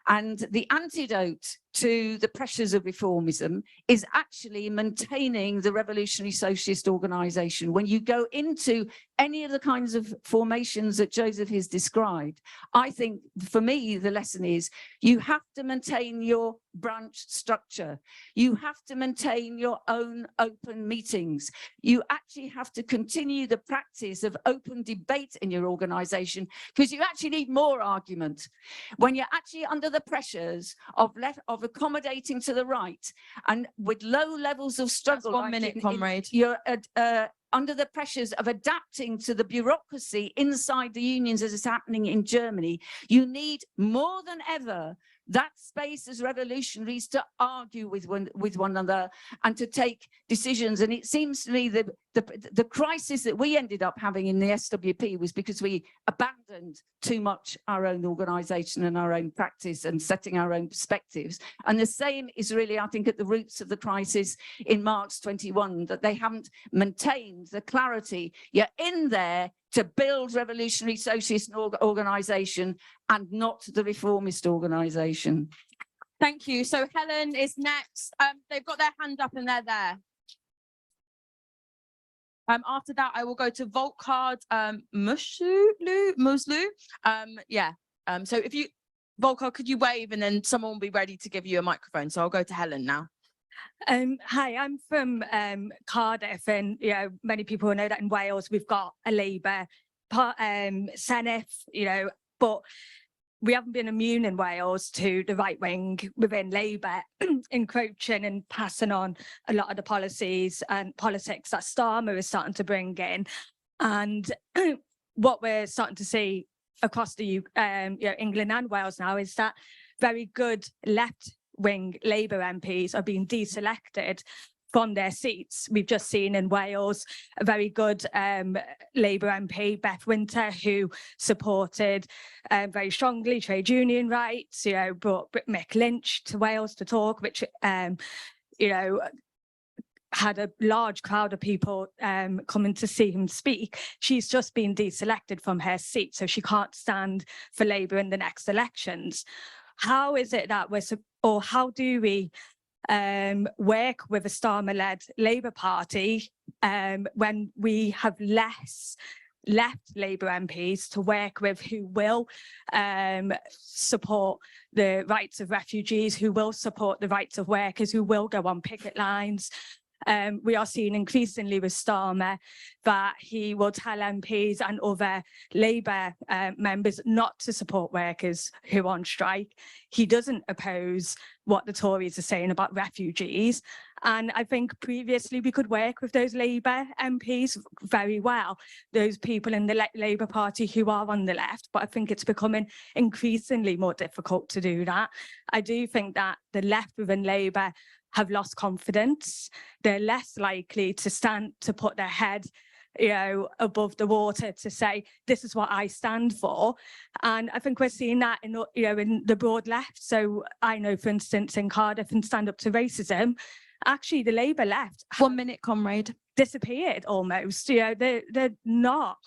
And the antidote to the pressures of reformism is actually maintaining the revolutionary socialist organisation. When you go into any of the kinds of formations that Joseph has described, I think for me the lesson is you have to maintain your branch structure. You have to maintain your own open meetings. You actually have to continue the practice of open debate in your organisation, because you actually need more argument. When you're actually under the pressures of accommodating to the right and with low levels of struggle. That's 1 minute, comrade. You're under the pressures of adapting to the bureaucracy inside the unions as is happening in Germany. You need more than ever that space as revolutionaries to argue with one another and to take decisions. And it seems to me that the crisis that we ended up having in the SWP was because we abandoned too much our own organisation and our own practice and setting our own perspectives. And the same is really, I think, at the roots of the crisis in March 21, that they haven't maintained the clarity. You're in there to build revolutionary socialist organisation and not the reformist organisation. Thank you. So Helen is next. They've got their hand up and they're there. After that, I will go to Volkard Muslu. So if you, Volkard, could you wave and then someone will be ready to give you a microphone. So I'll go to Helen now. Hi, I'm from Cardiff, and many people know that in Wales we've got a Labour Senate, but we haven't been immune in Wales to the right wing within Labour encroaching and passing on a lot of the policies and politics that Starmer is starting to bring in. And what we're starting to see across the England and Wales now is that very good left-wing Labour MPs are being deselected from their seats. We've just seen in Wales a very good Labour MP, Beth Winter, who supported very strongly trade union rights, brought Mick Lynch to Wales to talk, which, had a large crowd of people coming to see him speak. She's just been deselected from her seat, so she can't stand for Labour in the next elections. How is it that how do we work with a Starmer-led Labour Party when we have less left Labour MPs to work with who will support the rights of refugees, who will support the rights of workers, who will go on picket lines? We are seeing increasingly with Starmer that he will tell MPs and other Labour members not to support workers who are on strike. He doesn't oppose what the Tories are saying about refugees. And I think previously we could work with those Labour MPs very well, those people in the Labour Party who are on the left, but I think it's becoming increasingly more difficult to do that. I do think that the left within Labour have lost confidence. They're less likely to put their head above the water to say, this is what I stand for. And I think we're seeing that in the broad left. So I know, for instance, in Cardiff and Stand Up to Racism, actually the Labour left. 1 minute, comrade. disappeared almost. You know, they're not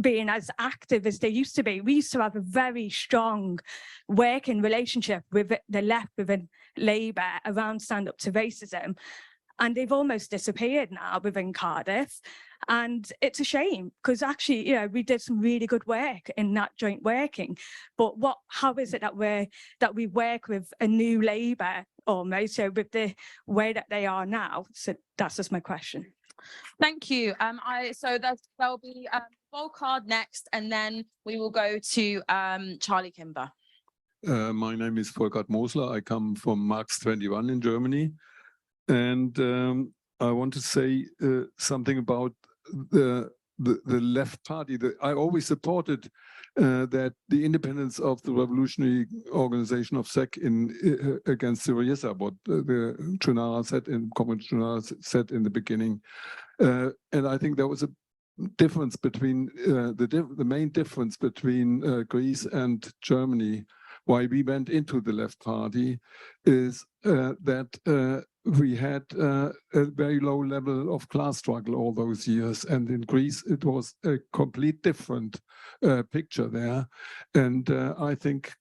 being as active as they used to be. We used to have a very strong working relationship with the left, within Labour, around stand up to racism. And they've almost disappeared now within Cardiff. And it's a shame, because actually, you know, we did some really good work in that joint working. But how is it that we work with a new Labour almost, so with the way that they are now? So that's just my question. Thank you. So there'll be Volkard next, and then we will go to Charlie Kimber. My name is Volkard Mosler. I come from Marx 21 in Germany. And I want to say something about the left party. I always supported that the independence of the revolutionary organization of SEC against Syriza, what the Choonara said in the beginning. And I think there was a difference between the main difference between Greece and Germany. Why we went into the left party is that we had a very low level of class struggle all those years. And in Greece, it was a complete different picture there. And I think,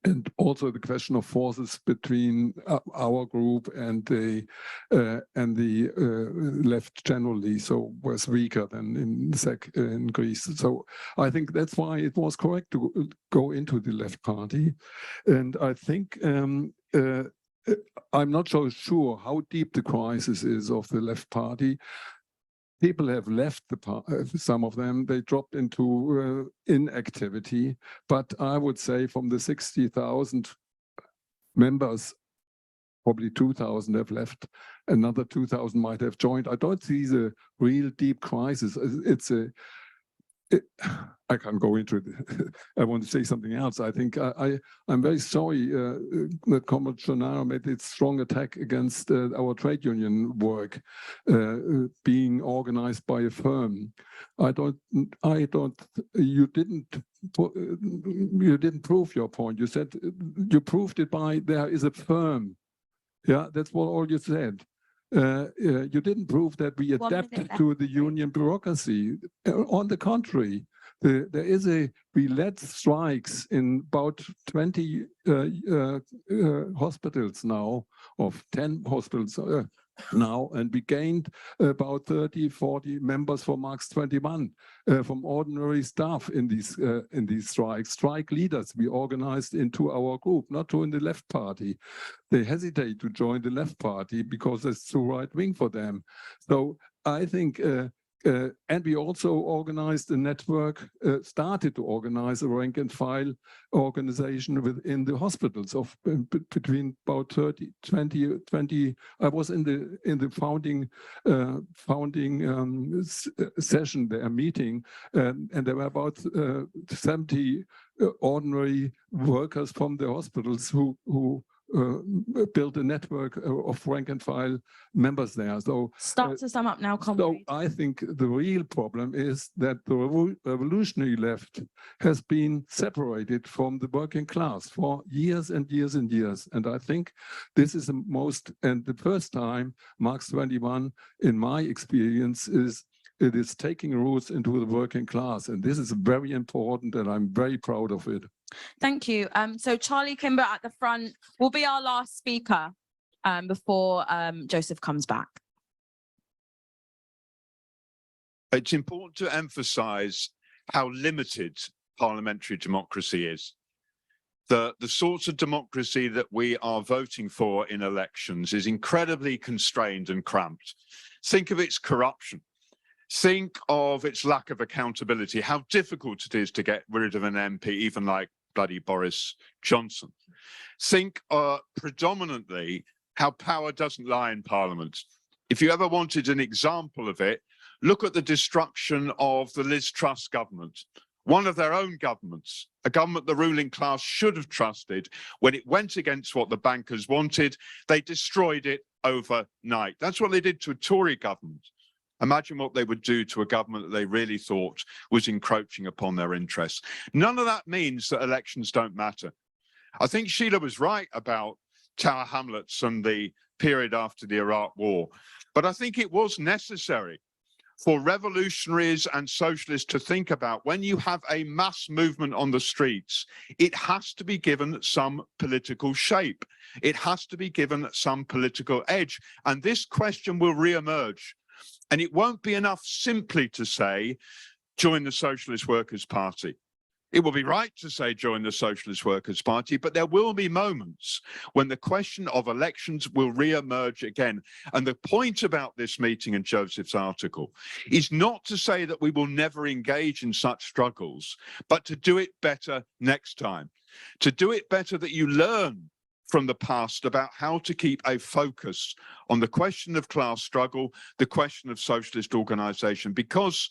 and also the question of forces between our group and the left generally, so was weaker than in Greece. So I think that's why it was correct to go into the left party. And I think I'm not so sure how deep the crisis is of the left party. People have left the party, some of them, they dropped into inactivity. But I would say from the 60,000 members, probably 2,000 have left, another 2,000 might have joined. I don't see the real deep crisis. I can't go into it. I want to say something else. I think I'm very sorry that Comrade Choonara made its strong attack against our trade union work being organized by a firm. You didn't prove your point. You said you proved it by there is a firm. Yeah, that's what all you said. You didn't prove that we adapt to the union bureaucracy. On the contrary, we led strikes in about 20 hospitals now, of 10 hospitals now, and we gained about 30, 40 members for Marx 21 from ordinary staff in these strikes. Strike leaders we organized into our group, not to in the left party. They hesitate to join the left party because it's too right wing for them. So I think and we also organized a network, started to organize a rank and file organization within the hospitals of between about 20. I was in the founding session there, meeting, and there were about 70 ordinary workers from the hospitals who built a network of rank and file members there. So start to sum up now, comrade. So I think the real problem is that the revolutionary left has been separated from the working class for years and years and years. And I think this is the first time Marx 21, in my experience, it is taking roots into the working class. And this is very important, and I'm very proud of it. Thank you. So Charlie Kimber at the front will be our last speaker before Joseph comes back. It's important to emphasize how limited parliamentary democracy is. The sorts of democracy that we are voting for in elections is incredibly constrained and cramped. Think of its corruption. Think of its lack of accountability, how difficult it is to get rid of an MP, even like bloody Boris Johnson. Think predominantly how power doesn't lie in Parliament. If you ever wanted an example of it, look at the destruction of the Liz Truss government, one of their own governments, a government the ruling class should have trusted. When it went against what the bankers wanted, they destroyed it overnight. That's what they did to a Tory government. Imagine what they would do to a government that they really thought was encroaching upon their interests. None of that means that elections don't matter. I think Sheila was right about Tower Hamlets and the period after the Iraq War. But I think it was necessary for revolutionaries and socialists to think about, when you have a mass movement on the streets, it has to be given some political shape. It has to be given some political edge. And this question will re-emerge. And it won't be enough simply to say, join the Socialist Workers' Party. It will be right to say join the Socialist Workers' Party, but there will be moments when the question of elections will re-emerge again. And the point about this meeting and Joseph's article is not to say that we will never engage in such struggles, but to do it better next time. To do it better that you learn from the past about how to keep a focus on the question of class struggle, the question of socialist organization, because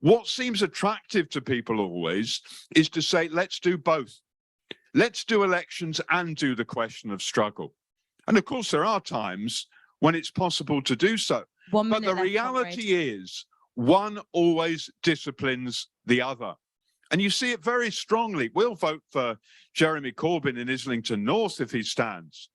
what seems attractive to people always is to say, let's do both. Let's do elections and do the question of struggle. And of course, there are times when it's possible to do so. But the reality is, one always disciplines the other. And you see it very strongly. We'll vote for Jeremy Corbyn in Islington North if he stands.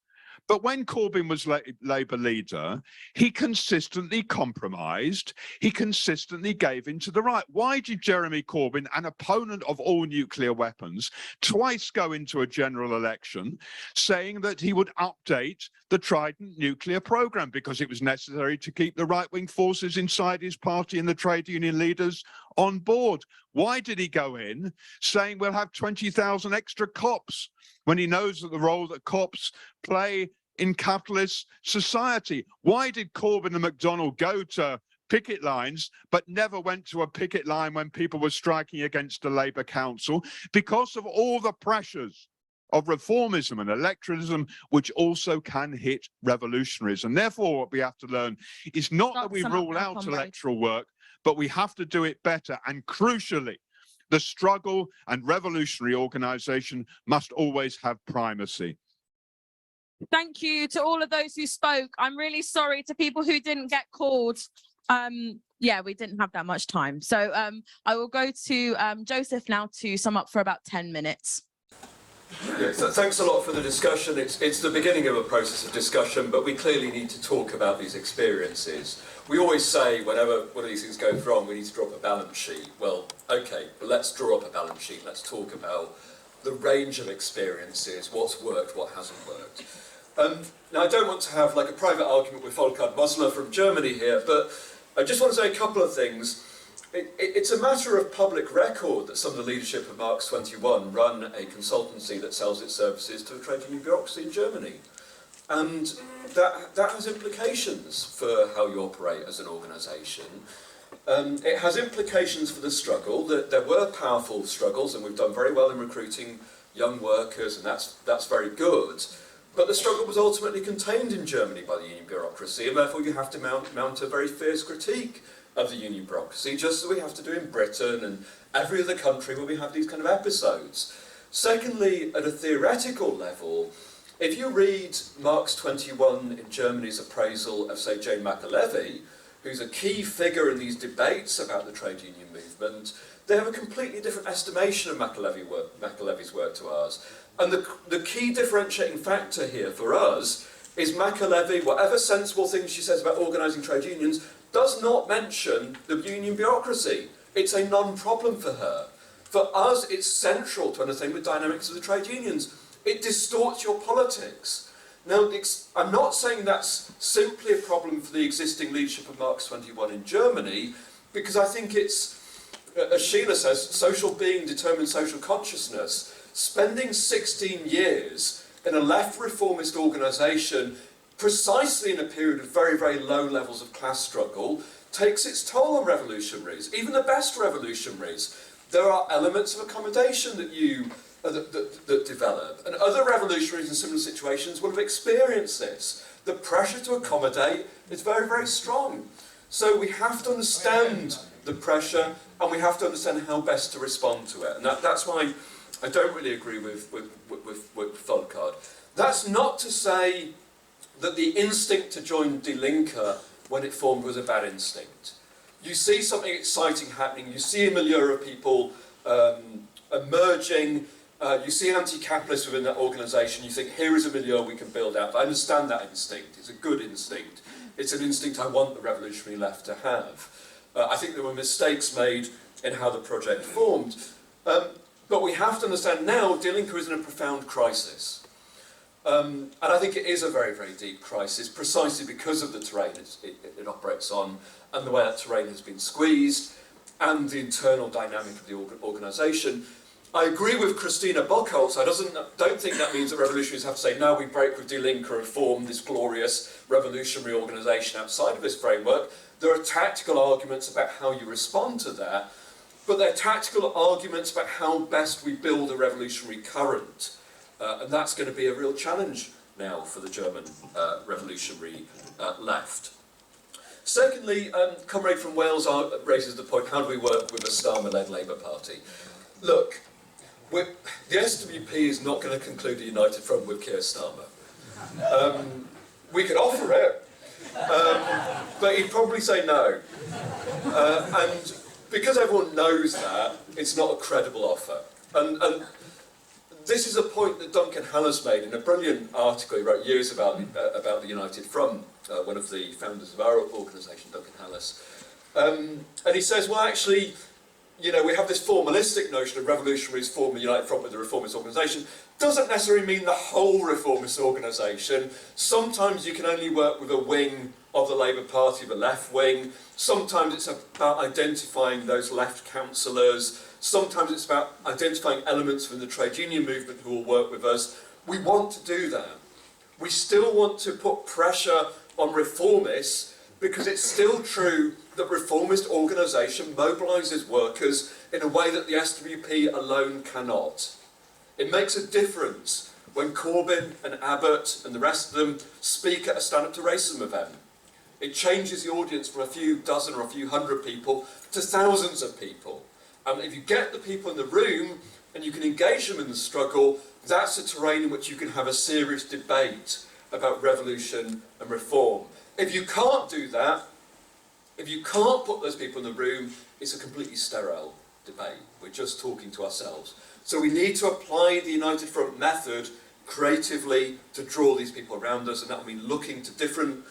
But when Corbyn was Labour leader, he consistently compromised. He consistently gave in to the right. Why did Jeremy Corbyn, an opponent of all nuclear weapons, twice go into a general election saying that he would update the Trident nuclear program because it was necessary to keep the right-wing forces inside his party and the trade union leaders on board? Why did he go in saying we'll have 20,000 extra cops when he knows that the role that cops play in capitalist society? Why did Corbyn and McDonnell go to picket lines but never went to a picket line when people were striking against the Labour Council? Because of all the pressures of reformism and electoralism, which also can hit revolutionaries. And therefore, what we have to learn is not that we rule out electoral work, but we have to do it better. And crucially, the struggle and revolutionary organisation must always have primacy. Thank you to all of those who spoke. I'm really sorry to people who didn't get called. Yeah, we didn't have that much time. So I will go to Joseph now to sum up for about 10 minutes. Yeah, so thanks a lot for the discussion. It's the beginning of a process of discussion, but we clearly need to talk about these experiences. We always say whenever one of these things goes wrong, we need to draw up a balance sheet. Well, okay, but let's draw up a balance sheet. Let's talk about the range of experiences, what's worked, what hasn't worked. Now, I don't want to have like a private argument with Volker Mosler from Germany here, but I just want to say a couple of things. It's a matter of public record that some of the leadership of Marx 21 run a consultancy that sells its services to the trade union bureaucracy in Germany. And that has implications for how you operate as an organisation. It has implications for the struggle. There were powerful struggles, and we've done very well in recruiting young workers, and that's very good. But the struggle was ultimately contained in Germany by the union bureaucracy, and therefore you have to mount a very fierce critique of the union bureaucracy, just as we have to do in Britain and every other country where we have these kind of episodes. Secondly, at a theoretical level, if you read Marx 21 in Germany's appraisal of, say, Jane McAlevey, who's a key figure in these debates about the trade union movement, they have a completely different estimation of McAlevey's work to ours. And the key differentiating factor here for us is McAlevey, whatever sensible things she says about organising trade unions, does not mention the union bureaucracy. It's a non-problem for her. For us, it's central to understanding the dynamics of the trade unions. It distorts your politics. Now, I'm not saying that's simply a problem for the existing leadership of Marx 21 in Germany, because I think it's, as Sheila says, social being determines social consciousness. Spending 16 years in a left reformist organisation precisely in a period of very, very low levels of class struggle takes its toll on revolutionaries, even the best revolutionaries. There are elements of accommodation that develop, and other revolutionaries in similar situations will have experienced this. The pressure to accommodate is very, very strong. So we have to understand the pressure, and we have to understand how best to respond to it. And that's why I don't really agree with Volker. That's not to say that the instinct to join Die Linke when it formed was a bad instinct. You see something exciting happening, you see a milieu of people emerging, You see anti-capitalists within that organisation, you think, here is a milieu we can build out. I understand that instinct. It's a good instinct. It's an instinct I want the revolutionary left to have. I think there were mistakes made in how the project formed. But we have to understand now Die Linke is in a profound crisis. And I think it is a very, very deep crisis, precisely because of the terrain it operates on, and the way that terrain has been squeezed, and the internal dynamic of the organisation. I agree with Christina Bockholz. I don't think that means that revolutionaries have to say, now we break with Die Linke and form this glorious revolutionary organisation outside of this framework. There are tactical arguments about how you respond to that, but they're tactical arguments about how best we build a revolutionary current. And that's going to be a real challenge now for the German revolutionary left. Secondly, comrade from Wales raises the point, how do we work with a Starmer-led Labour Party? Look, the SWP is not going to conclude a united front with Keir Starmer. We could offer it, but he'd probably say no. And because everyone knows that, it's not a credible offer. And this is a point that Duncan Hallis made in a brilliant article he wrote years about the United Front, one of the founders of our organisation, Duncan Hallis. And he says, well, actually, you know, we have this formalistic notion of revolutionaries form a United Front with a reformist organisation. Doesn't necessarily mean the whole reformist organisation. Sometimes you can only work with a wing of the Labour Party, the left wing. Sometimes it's about identifying those left councillors. Sometimes it's about identifying elements within the trade union movement who will work with us. We want to do that. We still want to put pressure on reformists because it's still true that reformist organisation mobilises workers in a way that the SWP alone cannot. It makes a difference when Corbyn and Abbott and the rest of them speak at a Stand Up to Racism event. It changes the audience from a few dozen or a few hundred people to thousands of people. And if you get the people in the room and you can engage them in the struggle, that's a terrain in which you can have a serious debate about revolution and reform. If you can't do that, if you can't put those people in the room, it's a completely sterile debate. We're just talking to ourselves. So we need to apply the United Front method creatively to draw these people around us, and that will mean looking to different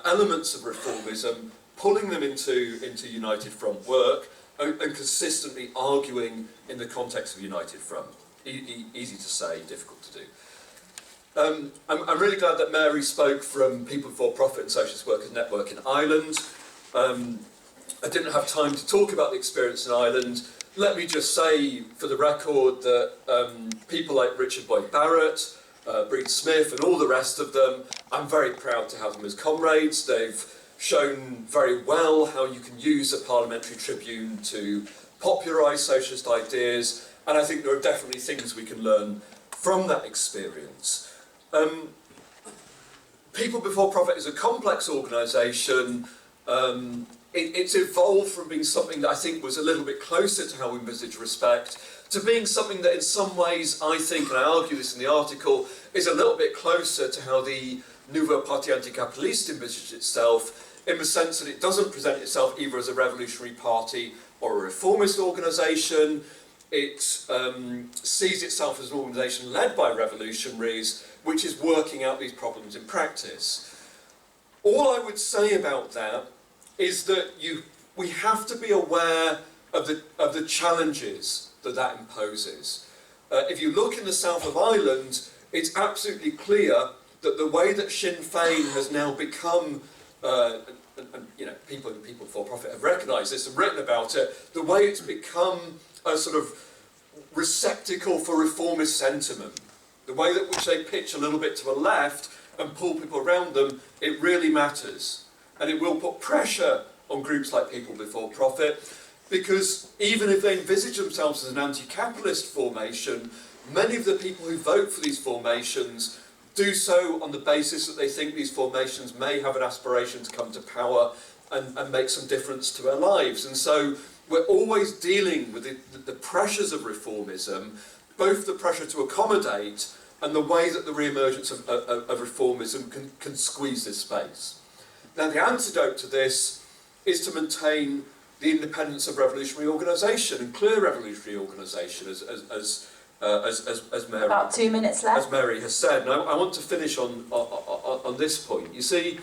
elements of reformism, pulling them into United Front work, and consistently arguing in the context of United Front. Easy to say, difficult to do. I'm really glad that Mary spoke from People Before Profit and Socialist Workers Network in Ireland. I didn't have time to talk about the experience in Ireland. Let me just say, for the record, that people like Richard Boyd Barrett, Breed Smith and all the rest of them, I'm very proud to have them as comrades. They've shown very well how you can use a parliamentary tribune to popularise socialist ideas, and I think there are definitely things we can learn from that experience. People Before Profit is a complex organisation. It's evolved from being something that I think was a little bit closer to how we envisage respect, to being something that in some ways, I think, and I argue this in the article, is a little bit closer to how the Nouveau Parti Anticapitaliste envisaged itself, in the sense that it doesn't present itself either as a revolutionary party or a reformist organisation. It sees itself as an organisation led by revolutionaries, which is working out these problems in practice. All I would say about that is that we have to be aware of the challenges that imposes. If you look in the south of Ireland, it's absolutely clear that the way that Sinn Féin has now become, and you know, people Before Profit have recognised this and written about it, the way it's become a sort of receptacle for reformist sentiment, the way that which they pitch a little bit to the left and pull people around them, it really matters. And it will put pressure on groups like People Before Profit, because even if they envisage themselves as an anti-capitalist formation, many of the people who vote for these formations do so on the basis that they think these formations may have an aspiration to come to power and make some difference to their lives. And so we're always dealing with the pressures of reformism, both the pressure to accommodate and the way that the re-emergence of reformism can squeeze this space. Now, the antidote to this is to maintain the independence of revolutionary organisation and clear revolutionary organisation, as as Mary, About 2 minutes left. as Mary has said. And I want to finish on this point. You see,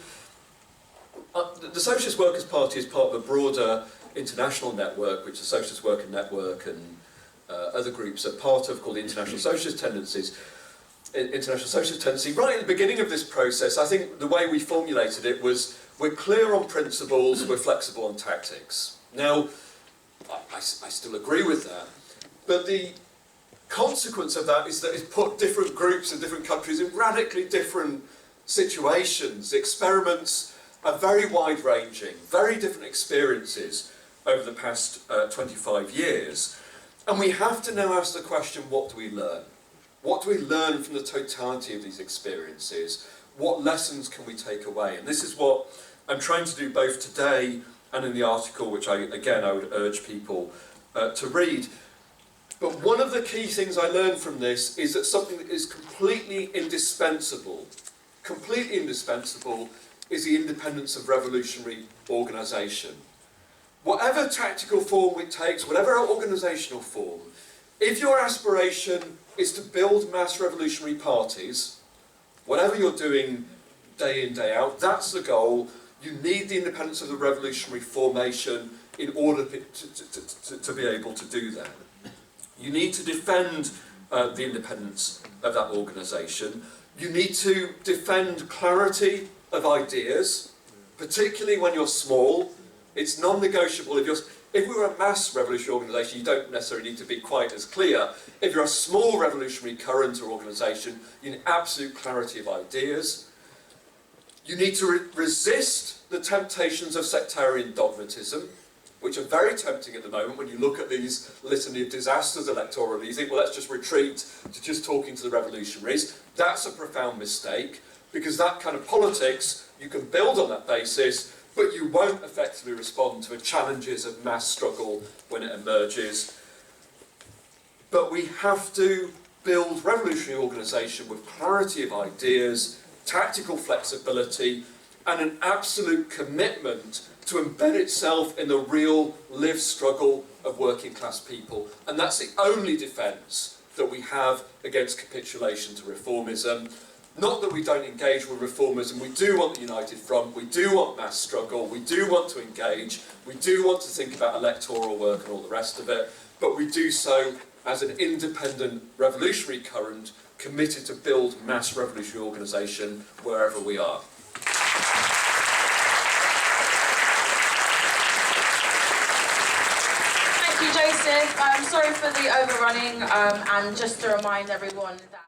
the Socialist Workers' Party is part of a broader international network, which the Socialist Worker Network and other groups are part of, called the International Socialist Tendencies. International Socialist Tendency. Right at the beginning of this process, I think the way we formulated it was, we're clear on principles, we're flexible on tactics. Now, I still agree with that, but the consequence of that is that it's put different groups in different countries in radically different situations. The experiments are very wide-ranging, very different experiences over the past 25 years. And we have to now ask the question, what do we learn? What do we learn from the totality of these experiences? What lessons can we take away? And this is what I'm trying to do both today and in the article, which I would urge people to read. But one of the key things I learned from this is that something that is completely indispensable is the independence of revolutionary organisation. Whatever tactical form it takes, whatever organisational form, if your aspiration is to build mass revolutionary parties, whatever you're doing day in, day out, that's the goal. You need the independence of the revolutionary formation in order to be able to do that. You need to defend the independence of that organisation. You need to defend clarity of ideas, particularly when you're small. It's non-negotiable. If we were a mass revolutionary organisation, you don't necessarily need to be quite as clear. If you're a small revolutionary current or organisation, you need absolute clarity of ideas. You need to resist the temptations of sectarian dogmatism, which are very tempting at the moment when you look at these litany of disasters electorally. You think, well, let's just retreat to just talking to the revolutionaries. That's a profound mistake, because that kind of politics, you can build on that basis, but you won't effectively respond to the challenges of mass struggle when it emerges. But we have to build revolutionary organisation with clarity of ideas, tactical flexibility, and an absolute commitment to embed itself in the real lived struggle of working class people. And that's the only defence that we have against capitulation to reformism. Not that we don't engage with reformism. We do want the united front, we do want mass struggle, we do want to engage, we do want to think about electoral work and all the rest of it, but we do so as an independent revolutionary current committed to build mass revolutionary organisation wherever we are. Thank you, Joseph. I'm sorry for the overrunning, and just to remind everyone that